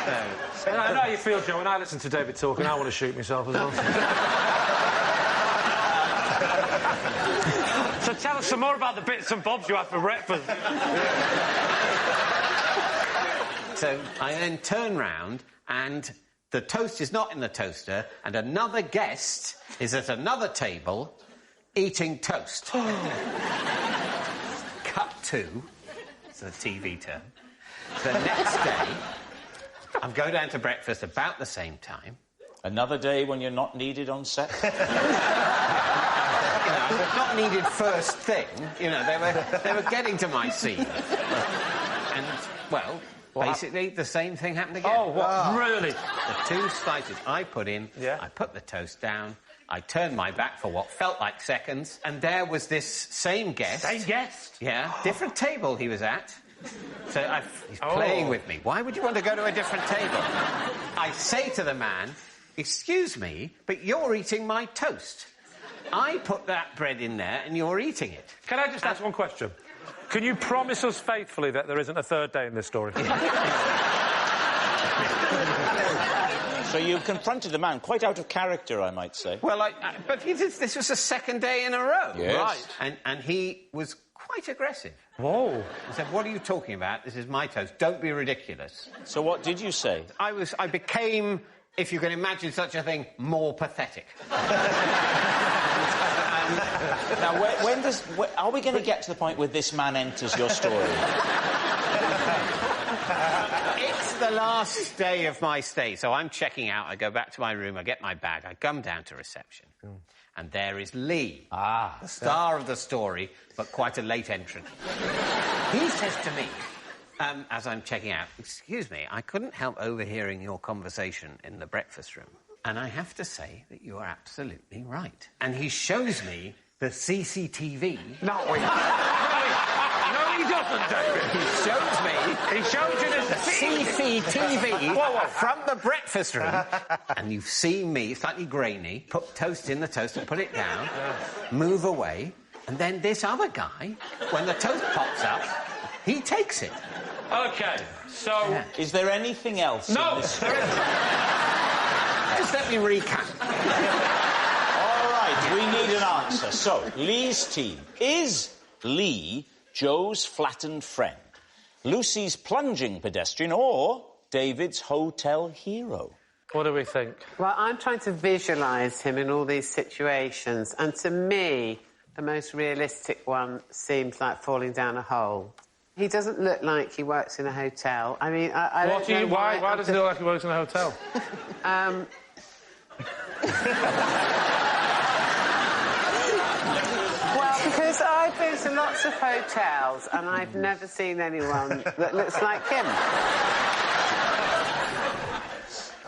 No. I know how you feel, Joe. When I listen to David talk, and I want to shoot myself as well. So tell us some more about the bits and bobs you had for breakfast. So I then turn round and the toast is not in the toaster and another guest is at another table eating toast. Cut to, it's a TV term. The next day, I'm going down to breakfast about the same time. Another day when you're not needed on set? Not needed first thing. You know, they were getting to my scene. And, well, basically the same thing happened again. Oh, what? Really? The 2 slices I put in, I put the toast down, I turned my back for what felt like seconds, and there was this same guest. Same guest? Yeah, different table he was at. So he's playing with me. Why would you want to go to a different table? I say to the man, excuse me, but you're eating my toast. I put that bread in there and you're eating it. Can I just ask one question? Can you promise us faithfully that there isn't a third day in this story? So you confronted the man, quite out of character, I might say. Well, but this was the second day in a row. Yes. Right. And he was quite aggressive. Whoa. He said, what are you talking about? This is my toast. Don't be ridiculous. So what did you say? I became, if you can imagine such a thing, more pathetic. Now, are we going to get to the point where this man enters your story? It's the last day of my stay, so I'm checking out. I go back to my room, I get my bag, I come down to reception. And there is Lee, the star of the story, but quite a late entrant. He says to me, as I'm checking out, excuse me, I couldn't help overhearing your conversation in the breakfast room. And I have to say that you are absolutely right. And he shows me the CCTV. No, he doesn't, David. He shows me. He shows you the CCTV from the breakfast room. And you've seen me, slightly grainy, put toast in the toast and put it down, move away, and then this other guy, when the toast pops up, he takes it. OK, so... Yeah. Is there anything else? No, there isn't. Just let me recap. All right, we need an answer. So, Lee's team. Is Lee Joe's flattened friend, Lucy's plunging pedestrian, or David's hotel hero? What do we think? Well, I'm trying to visualise him in all these situations, and to me, the most realistic one seems like falling down a hole. He doesn't look like he works in a hotel. I mean, I don't know why does he look like he works in a hotel? Well, because I've been to lots of hotels and I've never seen anyone that looks like him.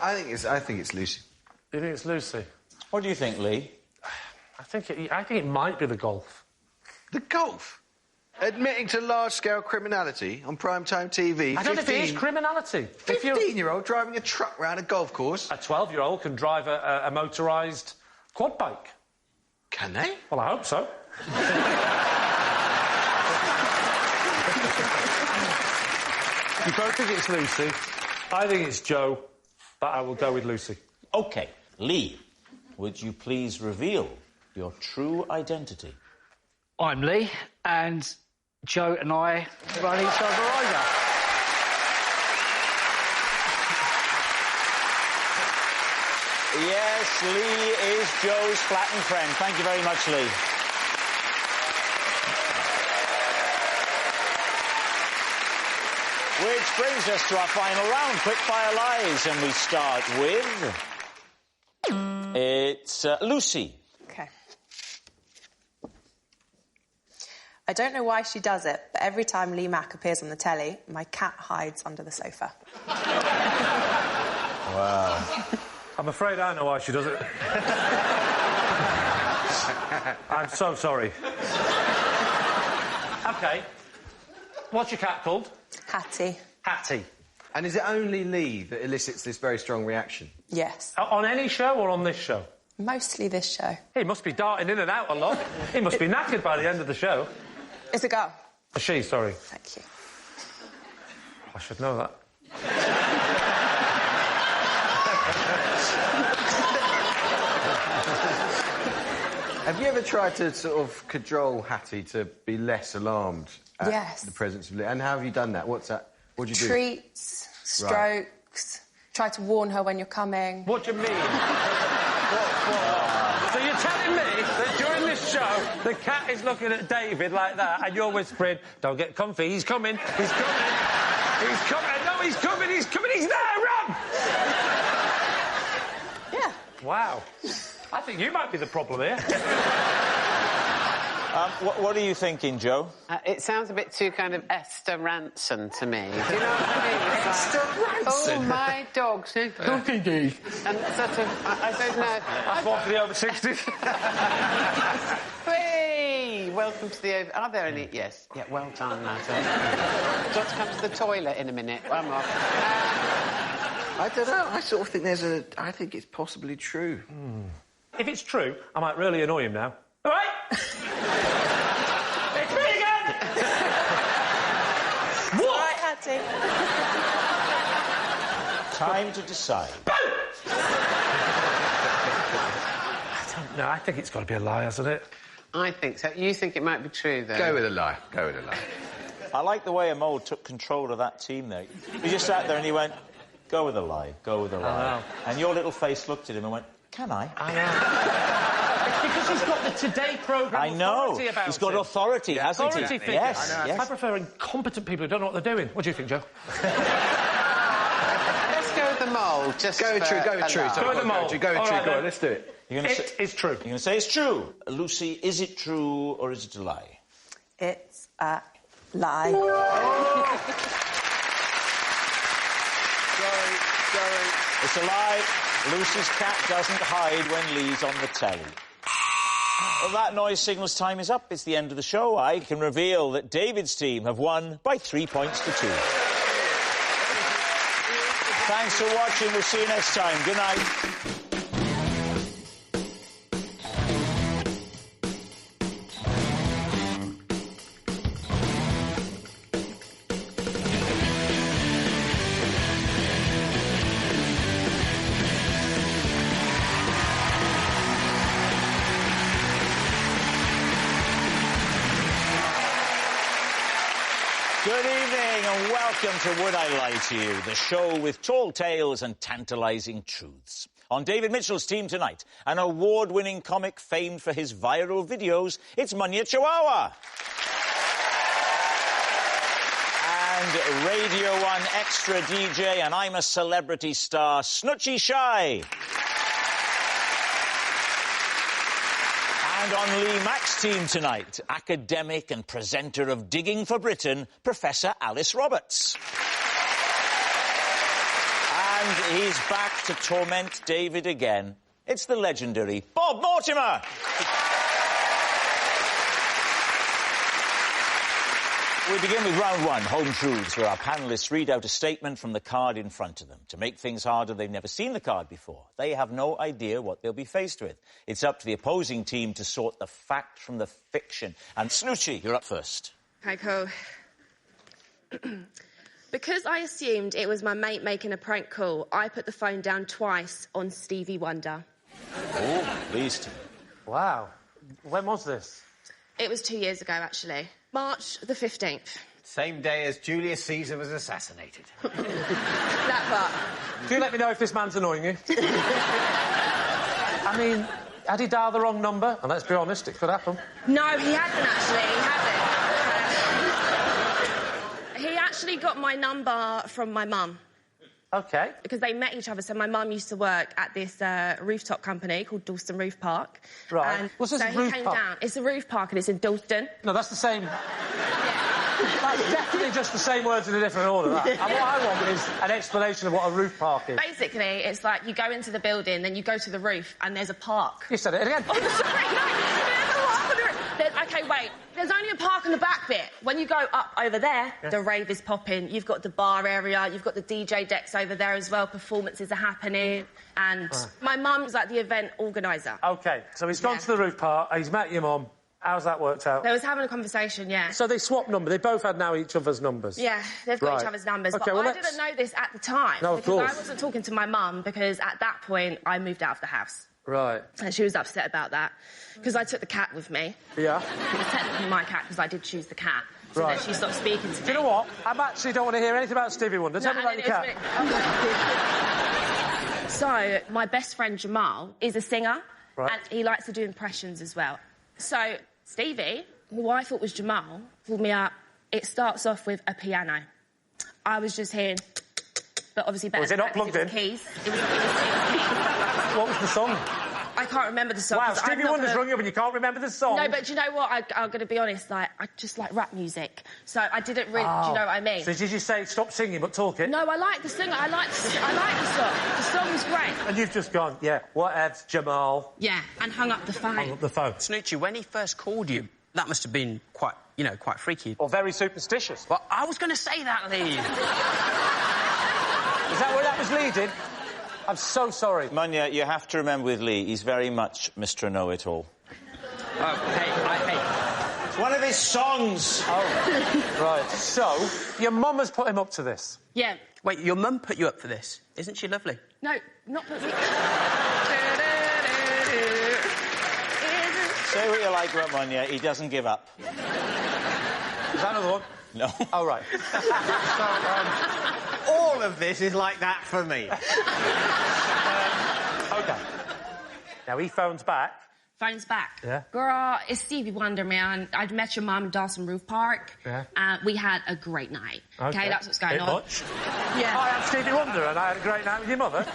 I think it's Lucy. You think it's Lucy? What do you think, Lee? I think it might be the golf. The golf? Admitting to large-scale criminality on primetime TV. I don't know if it is criminality. 15-year-old driving a truck round a golf course. A 12-year-old can drive a motorised quad bike. Can they? Well, I hope so. You both think it's Lucy. I think it's Joe, but I will go with Lucy. OK. Lee, would you please reveal your true identity? I'm Lee, and Joe and I run each other over. Yes, Lee is Joe's flattened friend. Thank you very much, Lee. Which brings us to our final round, Quickfire Lies, and we start with... It's Lucy. OK. I don't know why she does it, but every time Lee Mack appears on the telly, my cat hides under the sofa. Wow. I'm afraid I know why she does it. I'm so sorry. OK. What's your cat called? Hattie. Hattie. And is it only Lee that elicits this very strong reaction? Yes. On any show or on this show? Mostly this show. He must be darting in and out a lot. He must be knackered by the end of the show. It's a girl. A she, sorry. Thank you. I should know that. Have you ever tried to sort of cajole Hattie to be less alarmed at the presence of Lee? And how have you done that? What's that? What do you do? Treats, strokes, try to warn her when you're coming. What do you mean? What? So you're telling me that during this show The cat is looking at David like that, and you're whispering, don't get comfy, he's coming, he's coming, he's coming, no, he's coming, he's coming, he's there, run! Yeah. Wow. I think you might be the problem here. What are you thinking, Joe? It sounds a bit too kind of Esther Ranson to me. Do you know what I mean? Esther Ranson? Oh, my dog. Cooking these. And sort of, I don't know. That's one for the over 60s. Hey, welcome to the over... Are there any... Yes. Yeah, well done, madam. Do you want to come to the toilet in a minute? One more. I don't know. I sort of think I think it's possibly true. If it's true, I might really annoy him now. All right? It's me again! What? All right, Hattie. Time to decide. No, I think it's got to be a lie, hasn't it? I think so. You think it might be true, though? Go with a lie. Go with a lie. I like the way Amol took control of that team there. He just sat there and he went, go with a lie, go with a lie. And your little face looked at him and went, can I? I know. It's because he's got the Today programme authority about he's got authority, hasn't he? Authority figure. Yes, I prefer incompetent people who don't know what they're doing. What do you think, Joe? Let's go with the mole. Just go with true. Go with true. Go with the mole. Go with true. Go on, let's do it. It's true. You're going to say it's true. Lucy, is it true or is it a lie? It's a lie. Sorry. It's a lie. Lucy's cat doesn't hide when Lee's on the telly. Well, that noise signals time is up. It's the end of the show. I can reveal that David's team have won by 3 points to 2. Thanks for watching. We'll see you next time. Good night. Good evening and welcome to Would I Lie to You, the show with tall tales and tantalising truths. On David Mitchell's team tonight, an award-winning comic famed for his viral videos, it's Munya Chihuahua. And Radio 1 extra DJ and I'm a Celebrity star, Snoochie Shy. And on Lee Mack's team tonight, academic and presenter of Digging for Britain, Professor Alice Roberts. And he's back to torment David again. It's the legendary Bob Mortimer. We begin with round one, Home Truths, where our panellists read out a statement from the card in front of them. To make things harder, they've never seen the card before. They have no idea what they'll be faced with. It's up to the opposing team to sort the fact from the fiction. And Snoochie, you're up first. Okay, cool. Because I assumed it was my mate making a prank call, I put the phone down twice on Stevie Wonder. Oh, Lee's team. Wow. When was this? It was 2 years ago, actually. March the 15th. Same day as Julius Caesar was assassinated. That part. Do let me know if this man's annoying you. I mean, had he dialed the wrong number? And let's be honest, it could happen. No, he hasn't, actually. He hasn't. He actually got my number from my mum. OK. Because they met each other. So my mum used to work at this rooftop company called Dalston Roof Park. Right. And What's this so roof he came park? down. It's a roof park and it's in Dalston. No, that's the same... That's definitely just the same words in a different order, that. And what I want is an explanation of what a roof park is. Basically, it's like you go into the building, then you go to the roof, and there's a park. You said it again. Oh, sorry, no. There's a park on the roof. Okay, wait. There's only a park on the back bit. When you go up over there, the rave is popping. You've got the bar area. You've got the DJ decks over there as well. Performances are happening. And my mum's like the event organiser. OK, so he's gone to the roof park, he's met your mum. How's that worked out? They was having a conversation, yeah. So they swapped numbers. They both had now each other's numbers. Yeah, they've got each other's numbers. Okay, but well, I didn't know this at the time. No, of because course. I wasn't talking to my mum because at that point I moved out of the house. Right. And she was upset about that because I took the cat with me. Yeah. It was technically my cat because I did choose the cat. So Right. then she stopped speaking to me. Do you know what? I actually don't want to hear anything about Stevie Wonder. Tell me about your cat. So, my best friend Jamal is a singer. Right. And he likes to do impressions as well. So, Stevie, who I thought was Jamal, pulled me up. It starts off with a piano. I was just hearing... But obviously better... Was it not plugged in? Keys. It was keys. What was the song? I can't remember the song. Wow, Stevie Wonder's rung you up and you can't remember the song? No, but do you know what? I'm going to be honest, like, I just like rap music. So I didn't really... Do you know what I mean? So did you say, stop singing, but talk it? No, I like the singer. I like the song. The song's great. And you've just gone, yeah, whatevs, Jamal. Yeah, and hung up the phone. Hung up the phone. Snoochie, when he first called you, that must have been quite, quite freaky. Or very superstitious. Well, I was going to say that, Lee. Is that where that was leading? I'm so sorry. Munya, you have to remember with Lee, he's very much Mr. Know-It-All. Hey. It's one of his songs. Oh, right. So, your mum has put him up to this? Yeah. Wait, your mum put you up for this? Isn't she lovely? No, not put me... Say what you like about Munya, he doesn't give up. Is that another one? No. Oh, right. So, all of this is like that for me. OK. Now, he phones back. Phone's back. Yeah. Girl, it's Stevie Wonder, man. I'd met your mum in Dawson Roof Park. Yeah. We had a great night. OK, that's what's going Bit on. Much. Yeah. I am Stevie Wonder and I had a great night with your mother.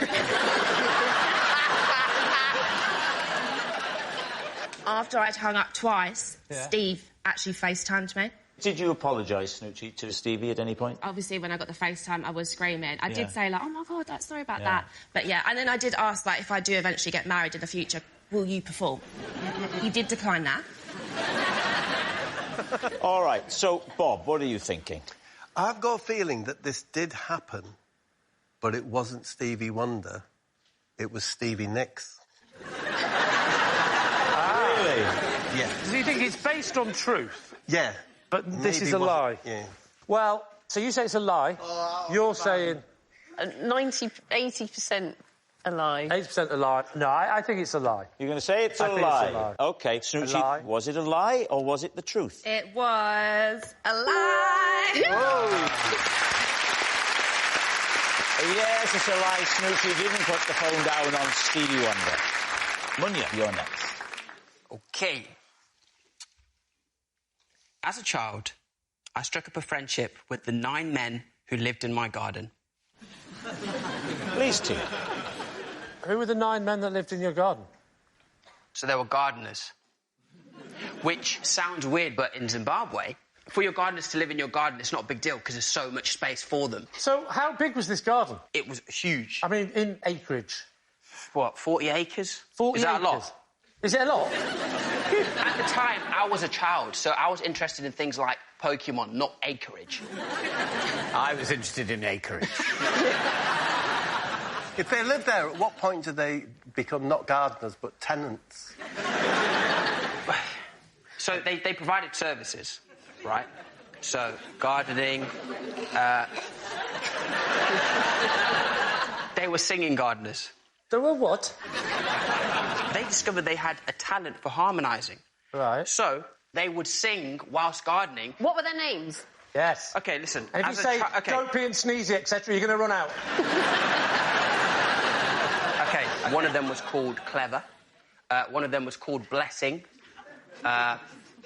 After I'd hung up twice, Yeah. Steve actually FaceTimed me. Did you apologise, Snoochie, to Stevie at any point? Obviously, when I got the FaceTime, I was screaming. I Yeah. did say, like, oh, my God, sorry about Yeah. that. But, yeah, and then I did ask, like, if I do eventually get married in the future, will you perform? He did decline that. All right, so, Bob, what are you thinking? I've got a feeling that this did happen, but it wasn't Stevie Wonder. It was Stevie Nicks. Really? Yeah. Does he think it's based on truth? Yeah. But this Maybe is a wasn't- lie? Yeah. Well, so you say it's a lie. You're saying... 80% a lie. 80% a lie. No, I think it's a lie. You're going to say it's I a think lie? it's a lie. OK, A lie. Snoochie, was it a lie or was it the truth? It was a lie. Yes, it's a lie, Snoochie didn't put the phone down on Stevie Wonder. Munya, you're next. OK. As a child, I struck up a friendship with the 9 men who lived in my garden. Please, Tim. Who were the 9 men that lived in your garden? So they were gardeners. Which sounds weird, but in Zimbabwe, for your gardeners to live in your garden, it's not a big deal because there's so much space for them. So how big was this garden? It was huge. I mean, in acreage. What, 40 acres? 40 Is that acres? a lot? Is it a lot? At the time, I was a child, so I was interested in things like Pokemon, not acreage. I was interested in acreage. If they lived there, at what point do they become not gardeners but tenants? So they provided services, right? So gardening. They were singing gardeners. They were what? They discovered they had a talent for harmonising. Right. So they would sing whilst gardening. What were their names? Yes. OK, listen. And if you say dopey and sneezy, etc., you're going to run out. OK, one of them was called Clever. One of them was called Blessing. I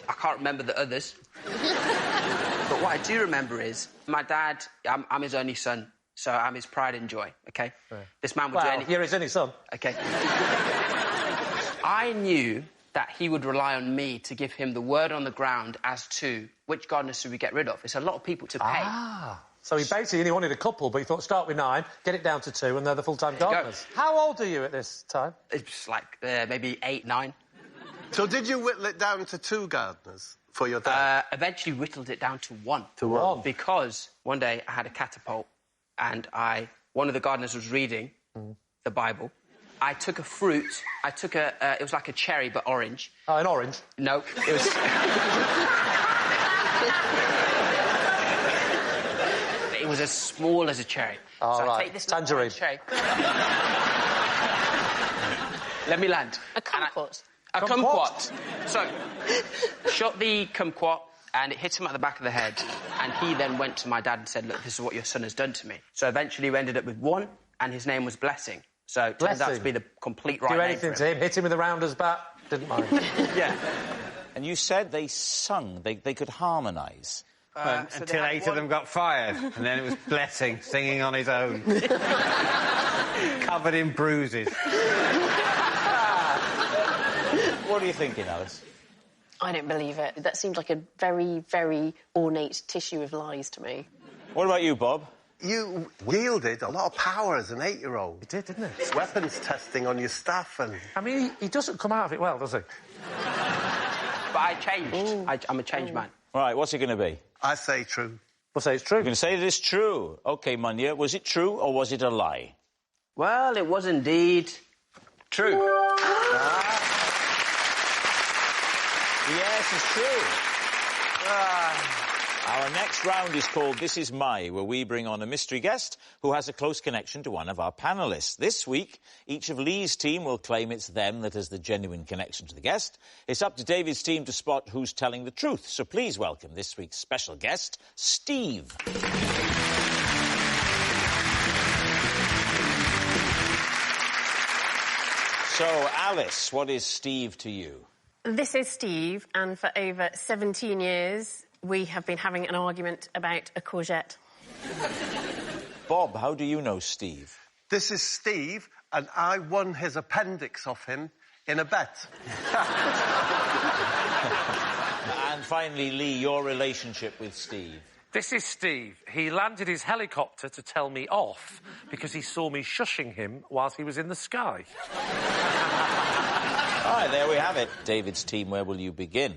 can't remember the others. But what I do remember is my dad, I'm his only son, so I'm his pride and joy, OK? Yeah. This man would do anything. You're his only son. OK. I knew that he would rely on me to give him the word on the ground as to which gardeners should we get rid of. It's a lot of people to pay. Ah. So he basically only wanted a couple, but he thought start with 9, get it down to 2, and they're the full-time gardeners. How old are you at this time? It's like maybe 8, 9. So did you whittle it down to 2 gardeners for your dad? Eventually whittled it down to 1. To 1? Because one day I had a catapult and one of the gardeners was reading the Bible. I took a fruit. It was like a cherry, but orange. Oh, an orange? No, it was... It was as small as a cherry. Oh, so right. I take this Tangerine. cherry. Let me land. A kumquat. A kumquat. So, shot the kumquat, and it hit him at the back of the head. And he then went to my dad and said, look, this is what your son has done to me. So eventually we ended up with 1, and his name was Blessing. So it turns out to be the complete right Do name anything for to him, hit him with a rounder's bat, didn't mind. Yeah. And you said they sung, they could harmonise. Until 8 of them got fired, and then it was Blessing singing on his own. Covered in bruises. What are you thinking, Alice? I don't believe it. That seemed like a very, very ornate tissue of lies to me. What about you, Bob? You wielded a lot of power as an 8-year-old. He did, didn't he? It's weapons testing on your staff and... I mean, he doesn't come out of it well, does he? But I changed. I'm a changed man. Right, what's it going to be? I say true. We'll say it's true. You're going to say that it's true. OK, Munya, was it true or was it a lie? Well, it was indeed true. Yes, it's true. Our next round is called This Is My, where we bring on a mystery guest who has a close connection to one of our panellists. This week, each of Lee's team will claim it's them that has the genuine connection to the guest. It's up to David's team to spot who's telling the truth. So please welcome this week's special guest, Steve. So, Alice, what is Steve to you? This is Steve, and for over 17 years, we have been having an argument about a courgette. Bob, how do you know Steve? This is Steve, and I won his appendix off him in a bet. And finally, Lee, your relationship with Steve. This is Steve. He landed his helicopter to tell me off because he saw me shushing him whilst he was in the sky. All right, there we have it. David's team, where will you begin?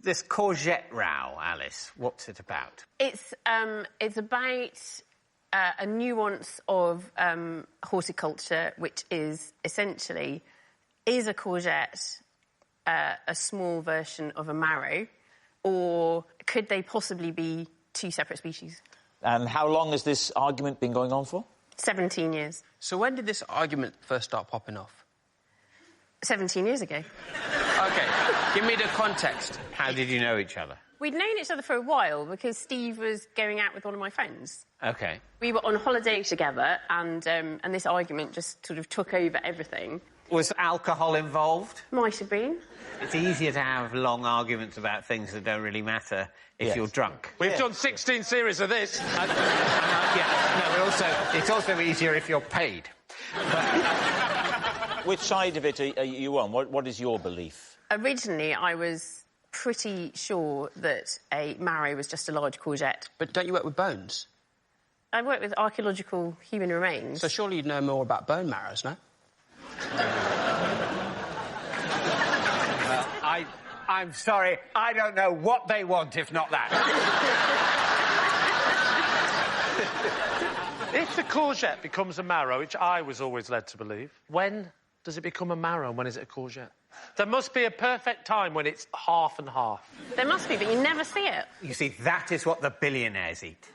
This courgette row, Alice, what's it about? It's about a nuance of horticulture, which is essentially, is a courgette a small version of a marrow, or could they possibly be two separate species? And how long has this argument been going on for? 17 years. So when did this argument first start popping off? 17 years ago. OK, give me the context. How did you know each other? We'd known each other for a while because Steve was going out with one of my friends. OK. We were on holiday together, and this argument just sort of took over everything. Was alcohol involved? Might have been. It's easier to have long arguments about things that don't really matter if you're drunk. We've done 16 series of this. It's also easier if you're paid. Which side of it are you on? What is your belief? Originally, I was pretty sure that a marrow was just a large courgette. But don't you work with bones? I work with archaeological human remains. So surely you'd know more about bone marrows, no? Well, I'm sorry, I don't know what they want, if not that. If the courgette becomes a marrow, which I was always led to believe, when does it become a marrow and when is it a courgette? There must be a perfect time when it's half and half. There must be, but you never see it. You see, that is what the billionaires eat.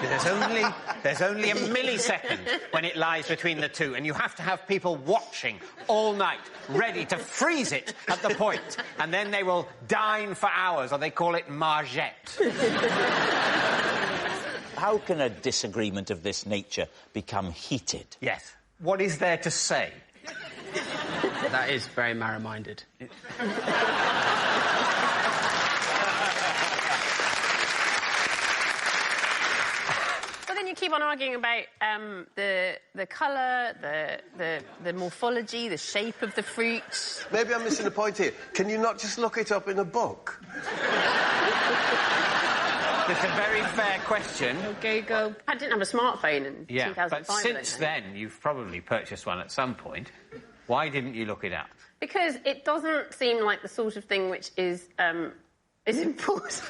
There's only a millisecond when it lies between the two, and you have to have people watching all night, ready to freeze it at the point, and then they will dine for hours, or they call it margette. How can a disagreement of this nature become heated? Yes. What is there to say? That is very marrow-minded. You keep on arguing about the colour, the morphology, the shape of the fruit. Maybe I'm missing a point here. Can you not just look it up in a book? It's a very fair question. Google. I didn't have a smartphone in 2005. But since then, you've probably purchased one at some point. Why didn't you look it up? Because it doesn't seem like the sort of thing which is important.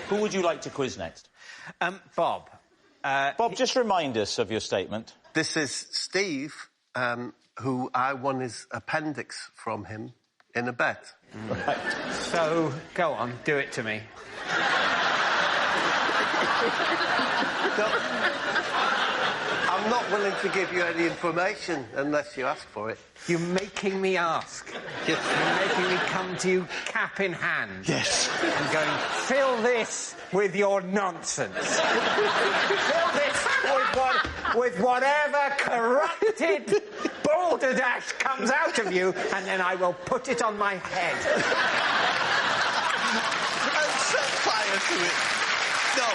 Who would you like to quiz next? Bob. Bob, just remind us of your statement. This is Steve, who I won his appendix from him in a bet. Right. So, go on, do it to me. I'm not willing to give you any information unless you ask for it. You're making me ask. You're making me come to you cap in hand. Yes. And going, fill this with your nonsense. Fill this with whatever corrupted bull balderdash comes out of you, and then I will put it on my head. And set fire to it. No.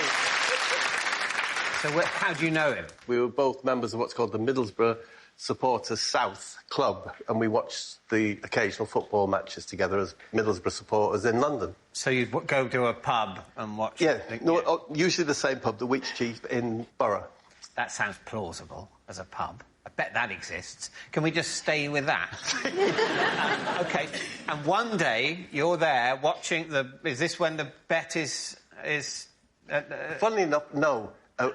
So how do you know him? We were both members of what's called the Middlesbrough Supporters South Club, and we watched the occasional football matches together as Middlesbrough supporters in London. So you'd go to a pub and watch... Yeah, usually the same pub, the Wheat Chief in Borough. That sounds plausible as a pub. I bet that exists. Can we just stay with that? OK. And one day you're there watching the... Is this when the bet is Funnily enough, no. Right.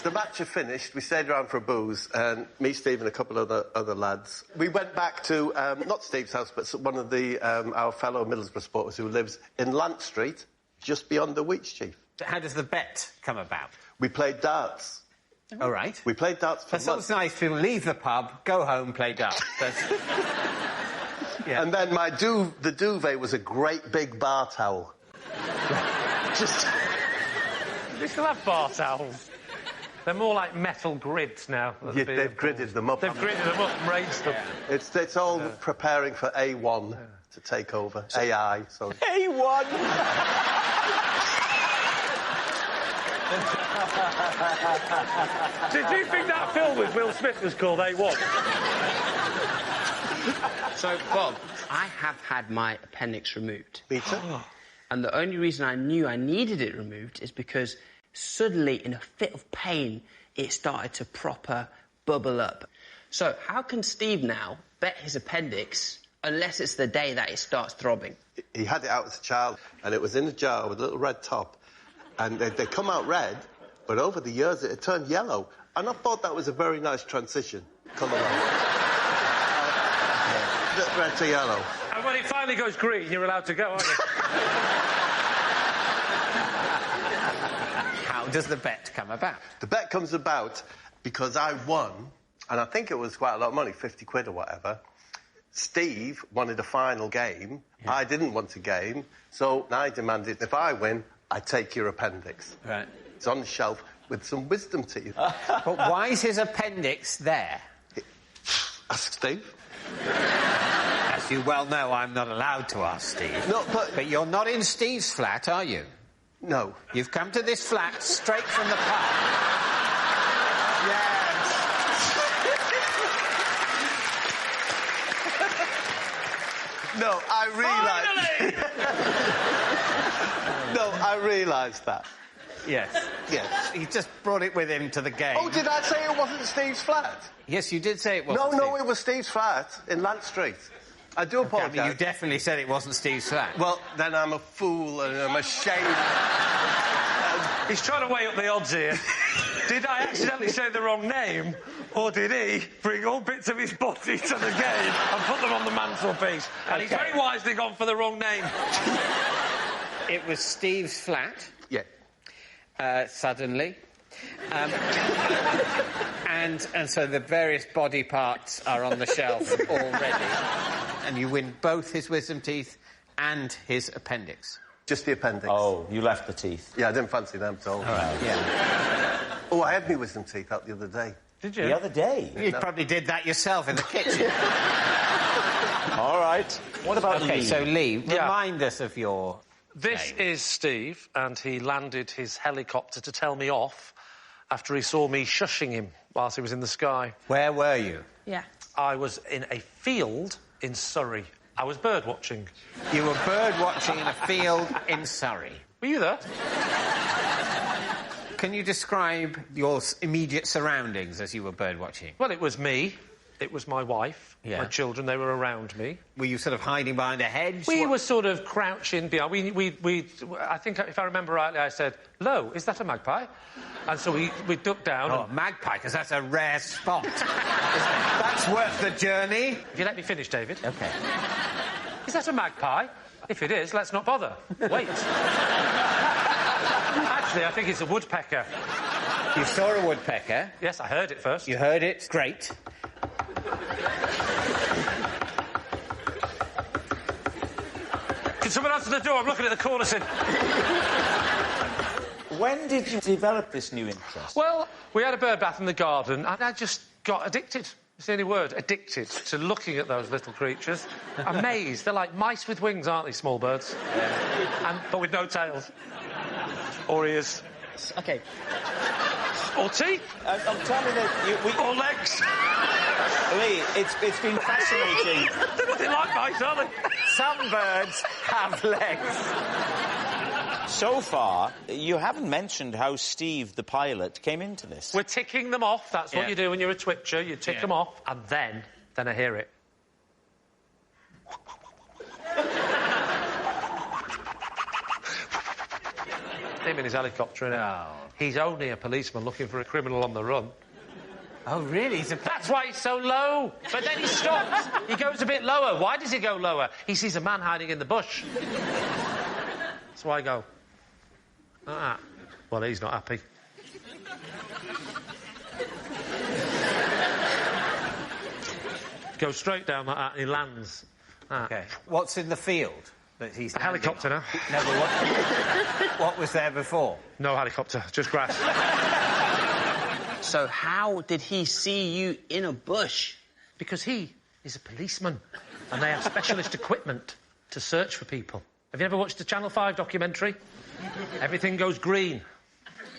The match had finished. We stayed around for a booze, and me, Steve, and a couple of other lads. We went back to not Steve's house, but one of our fellow Middlesbrough supporters who lives in Lant Street, just beyond the Wheat Chief. How does the bet come about? We played darts. All right. We played darts for months. That's nice to leave the pub, go home, play darts. Yeah. And then the duvet was a great big bar towel. Just. They still have bar towels. They're more like metal grids now. Yeah, they've gridded them up. They've gridded them up and raised them. It's all preparing for A1 to take over. AI, sorry. A1! Did you think that film with Will Smith was called A1? So, Bob, I have had my appendix removed. Me too. And the only reason I knew I needed it removed is because suddenly, in a fit of pain, it started to proper bubble up. So how can Steve now bet his appendix unless it's the day that it starts throbbing? He had it out as a child, and it was in a jar with a little red top. And they come out red, but over the years it had turned yellow. And I thought that was a very nice transition. Red to yellow. And when it finally goes green, you're allowed to go, aren't you? How does the bet come about? The bet comes about because I won, and I think it was quite a lot of money, 50 quid or whatever. Steve wanted a final game. Yeah. I didn't want a game, so I demanded, if I win, I take your appendix. Right. It's on the shelf with some wisdom teeth. But why is his appendix there? Ask Steve. As you well know, I'm not allowed to ask Steve. No, but you're not in Steve's flat, are you? No. You've come to this flat straight from the pub. Yes. No, I realised that. Yes. Yes. He just brought it with him to the game. Oh, did I say it wasn't Steve's flat? Yes, you did say it wasn't No, it was Steve's flat in Lant Street. I do apologise. I mean, you definitely said it wasn't Steve's flat. Well, then I'm a fool and I'm ashamed. He's trying to weigh up the odds here. Did I accidentally say the wrong name, or did he bring all bits of his body to the game and put them on the mantelpiece? And he's very wisely gone for the wrong name. It was Steve's flat. Yeah. Suddenly. And so the various body parts are on the shelf already. And you win both his wisdom teeth and his appendix. Just the appendix. Oh, you left the teeth. Yeah, I didn't fancy them at all. All right, yeah. Oh, I had my wisdom teeth out the other day. Did you? The other day? You probably did that yourself in the kitchen. All right. What about Lee? OK, so Lee, remind us of your... This is Steve, and he landed his helicopter to tell me off after he saw me shushing him whilst he was in the sky. Where were you? Yeah. I was in a field in Surrey. I was bird watching. You were bird watching in a field in Surrey. Were you there? Can you describe your immediate surroundings as you were bird watching? Well, it was me. It was my wife, Yeah. my children. They were around me. Were you sort of hiding behind a hedge? We were sort of crouching behind. I think, if I remember rightly, I said, "Lo, is that a magpie?" And so we ducked down. Oh, magpie, because that's a rare spot. That's worth the journey. If you let me finish, David. OK. Is that a magpie? If it is, let's not bother. Wait. Actually, I think it's a woodpecker. You saw a woodpecker? Yes, I heard it first. You heard it? Great. Can someone answer the door? I'm looking at the corner saying... When did you develop this new interest? Well, We had a bird bath in the garden, and I just got addicted. It's the only word, addicted, to looking at those little creatures. Amazed. They're like mice with wings, aren't they, small birds? Yeah. But with no tails. Or ears. OK. Or teeth. I'm telling you... Or legs. Lee, it's been fascinating. They're nothing like mice, are they? Some birds have legs. So far, you haven't mentioned how Steve, the pilot, came into this. We're ticking them off. That's what you do when you're a twitcher. You tick them off, and then I hear it. Him in his helicopter, innit? Oh. He's only a policeman looking for a criminal on the run. Oh, really? That's why he's so low. But then he stops. He goes a bit lower. Why does he go lower? He sees a man hiding in the bush. That's why I go... Ah. Well, he's not happy. Goes straight down like that and he lands. OK. What's in the field that he's... A helicopter now. No, but what was there before? No helicopter, just grass. So how did he see you in a bush? Because he is a policeman and they have specialist equipment to search for people. Have you ever watched the Channel 5 documentary? Everything goes green.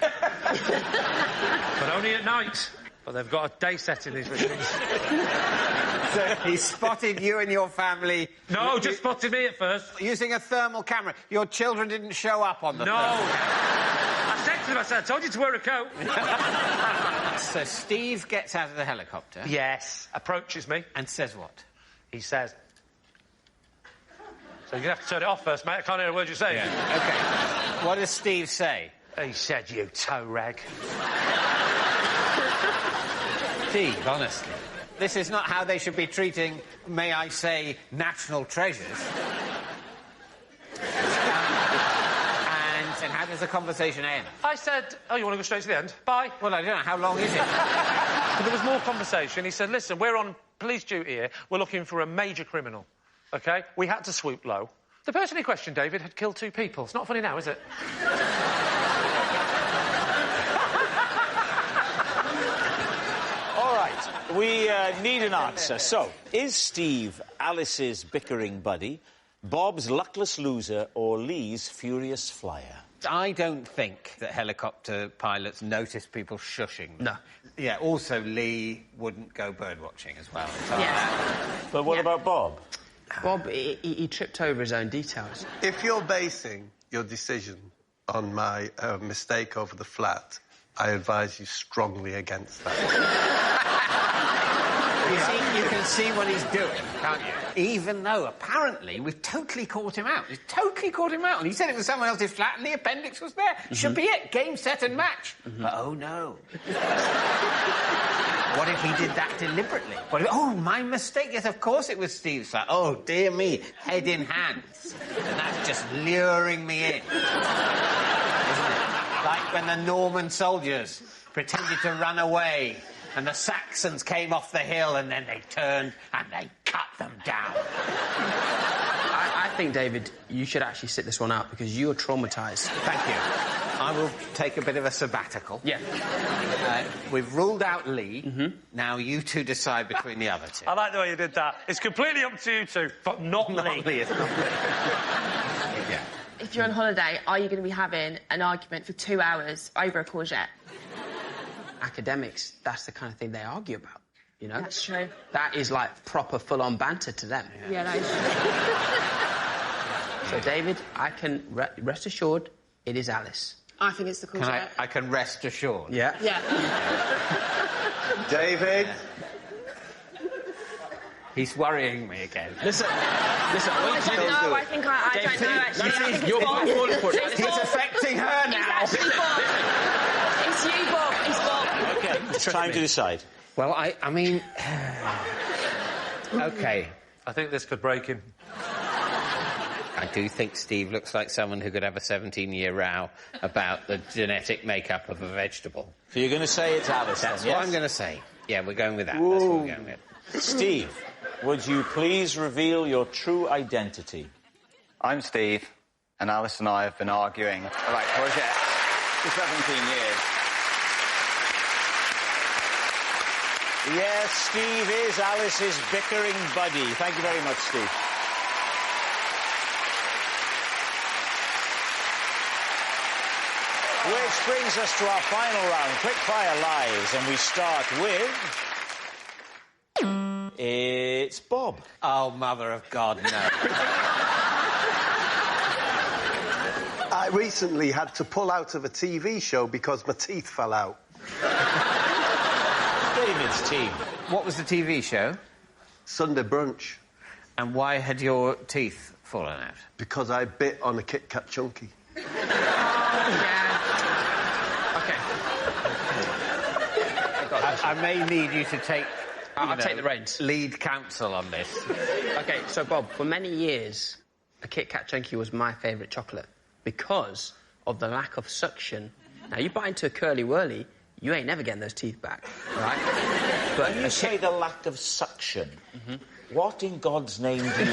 But only at night. But they've got a day set in these machines. So he spotted you and your family... No, just spotted me at first. Using a thermal camera. Your children didn't show up on the... No. I said to them, I told you to wear a coat. So Steve gets out of the helicopter. Yes. Approaches me. And says what? He says... So you're going to have to turn it off first, mate. I can't hear a word you're saying. Yeah. OK. What does Steve say? He said, you toe rag. Steve, honestly. This is not how they should be treating, may I say, national treasures. And how does the conversation end? I said, oh, you want to go straight to the end? Bye. Well, I don't know. How long is it? But there was more conversation. He said, listen, we're on police duty here. We're looking for a major criminal. OK? We had to swoop low. The person in question, David, had killed 2 people. It's not funny now, is it? All right, we need an answer. So, is Steve Alice's bickering buddy, Bob's luckless loser, or Lee's furious flyer? I don't think that helicopter pilots notice people shushing. No. Yeah, also Lee wouldn't go birdwatching as well. Yeah. But what about Bob? Bob, he tripped over his own details. If you're basing your decision on my mistake over the flat, I advise you strongly against that. You can see what he's doing, can't you? Even though, apparently, we've totally caught him out. We've totally caught him out. And he said it was someone else's flat and the appendix was there. Should be it. Game, set and match. But, oh, no. What if he did that deliberately? What if, oh, my mistake. Yes, of course it was Steve's flat. Oh, dear me. Head in hands. And that's just luring me in. Isn't it? Like when the Norman soldiers pretended to run away and the Saxons came off the hill and then they turned and they cut them down. I think, David, you should actually sit this one out because you're traumatised. Thank you. I will take a bit of a sabbatical. Yeah. We've ruled out Lee. Now you two decide between the other 2. I like the way you did that. It's completely up to you 2, but not Lee. It's not Lee. Yeah. If you're on holiday, are you going to be having an argument for 2 hours over a courgette? Academics, that's the kind of thing they argue about, you know? That's true. That is, like, proper full-on banter to them. Yeah, that is So, David, I can rest assured it is Alice. I think it's the courgette. I can rest assured? Yeah. Yeah. David? He's worrying me again. Listen. I don't know. I think I don't know, actually. I think it's Bob. He's affecting her now. It's actually Bob. It's you, Bob. It's Bob. OK, it's time to decide. Well, I mean... OK. I think this could break him. I do think Steve looks like someone who could have a 17-year row about the genetic makeup of a vegetable. So you're going to say it's Alice, That's then, what yes? I'm going to say. Yeah, we're going with that. Ooh. That's what we're going with. Steve, would you please reveal your true identity? I'm Steve, and Alice and I have been arguing about courgettes for 17 years. Yes, Steve is Alice's bickering buddy. Thank you very much, Steve. Which brings us to our final round, Quickfire Lives, and we start with... It's Bob. Oh, mother of God, no. I recently had to pull out of a TV show because my teeth fell out. David's team. What was the TV show? Sunday Brunch. And why had your teeth fallen out? Because I bit on a Kit Kat Chunky. I may need you to take... I'll take the reins. Lead counsel on this. OK, so, Bob, for many years, a Kit Kat Chunky was my favourite chocolate because of the lack of suction. Now, you bite into a Curly Whirly, you ain't never getting those teeth back, right? But when you say the lack of suction, what in God's name do you mean?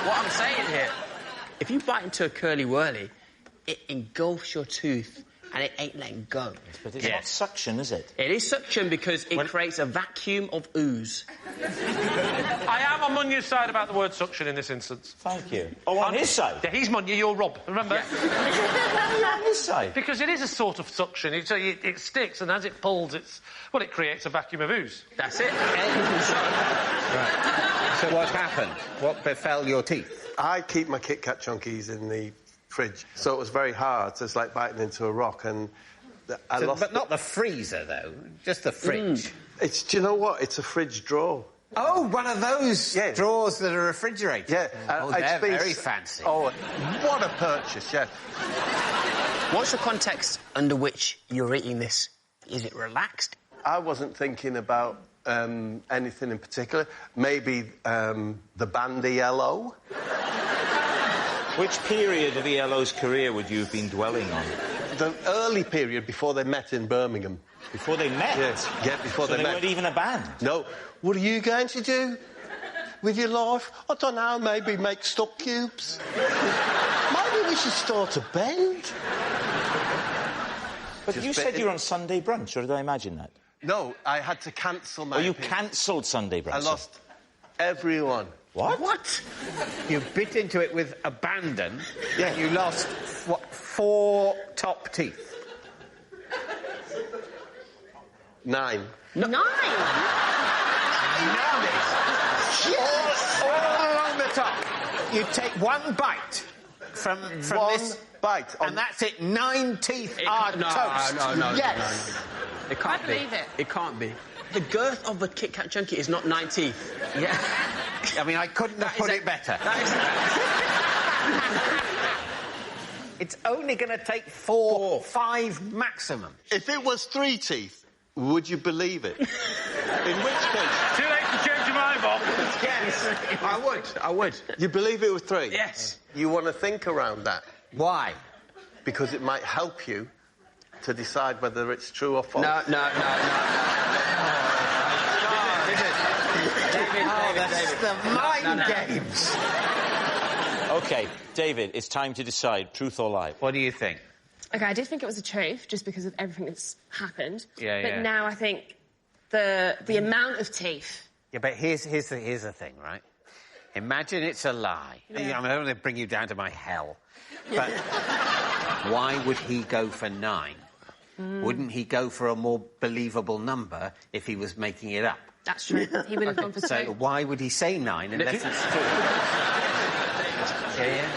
What I'm saying here, if you bite into a Curly Whirly, it engulfs your tooth and it ain't letting go. But it's not suction, is it? It is suction because it creates a vacuum of ooze. I am on Munya's side about the word suction in this instance. Thank you. Oh, on his side? Yeah, he's Munya, you're Rob, remember? Yeah. You're on his side. Because it is a sort of suction. It sticks, and as it pulls, it creates a vacuum of ooze. That's it. Right. So what happened? What befell your teeth? I keep my Kit Kat Chunkies in the fridge, so it was very hard. So it's like biting into a rock, and I lost... But not the freezer, though. Just the fridge. Do you know what? It's a fridge drawer. Oh, one of those drawers that are refrigerated. Yeah. They're very fancy. Oh, what a purchase, yeah. What's the context under which you're eating this? Is it relaxed? I wasn't thinking about anything in particular. Maybe the band ELO. Which period of ELO's career would you have been dwelling on? The early period before they met in Birmingham. Before they met? Yes, before so they met. they weren't even a band? No. What are you going to do with your life? I don't know, maybe make stock cubes. Maybe we should start a band. But you said you were on Sunday Brunch, or did I imagine that? No, I had to cancel my... Oh, you cancelled Sunday Brunch? I lost everyone. What? You bit into it with abandon, and you lost, 4 top teeth? 9. No. 9? All along the top. You take one bite from this... bite. And that's it, 9 teeth are toast. No. Yes. It can't be. believe it. It can't be. The girth of the Kit Kat Chunky is not 9 teeth. Yeah. I mean, I couldn't have put it better. It's only going to take 4, 5 maximum. If it was 3 teeth, would you believe it? In which case... Too late to change your mind, Bob. Yes, I would. You believe it was 3? Yes. You want to think around that. Why? Because it might help you to decide whether it's true or false. No. David. The mind games. OK, David, it's time to decide, truth or lie. What do you think? OK, I did think it was the truth, just because of everything that's happened. Yeah. Now I think the amount of teeth... Yeah, but here's the thing, right? Imagine it's a lie. Yeah. I don't want to bring you down to my hell. But why would he go for 9? Wouldn't he go for a more believable number if he was making it up? That's true. He would have gone for 2. So why would he say 9 unless it's true? Yeah.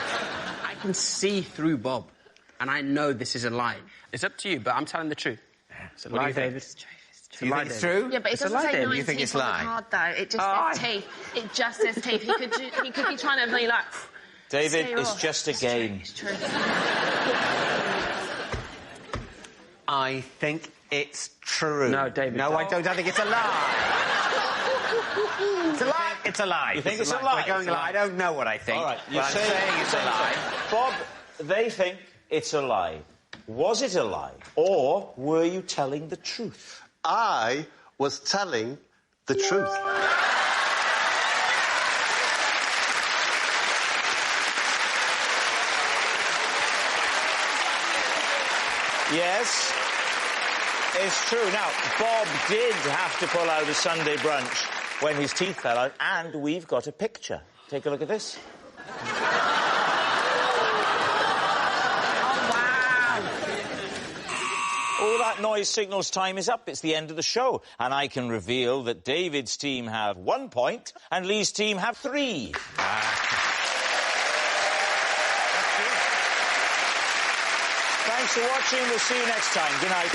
I can see through Bob, and I know this is a lie. It's up to you, but I'm telling the truth. It's a lie, David. It's true. Do you think it's true? Yeah, but it doesn't say 9 you think teeth it's on lie? the card, though. It just says teeth. It just says teeth. He could be trying to be like... David, it's just a game. It's true. I think it's true. No, David. No, I don't. I think it's a lie. It's a lie. It's a lie. You think it's a lie? We're going a lie. I don't know what I think. All right, but I'm saying it's a lie. Bob, they think it's a lie. Was it a lie, or were you telling the truth? I was telling the truth. Yes. It's true. Now, Bob did have to pull out a Sunday brunch when his teeth fell out, and we've got a picture. Take a look at this. All that noise signals time is up. It's the end of the show. And I can reveal that David's team have 1 point and Lee's team have 3. Thanks for watching. We'll see you next time. Good night.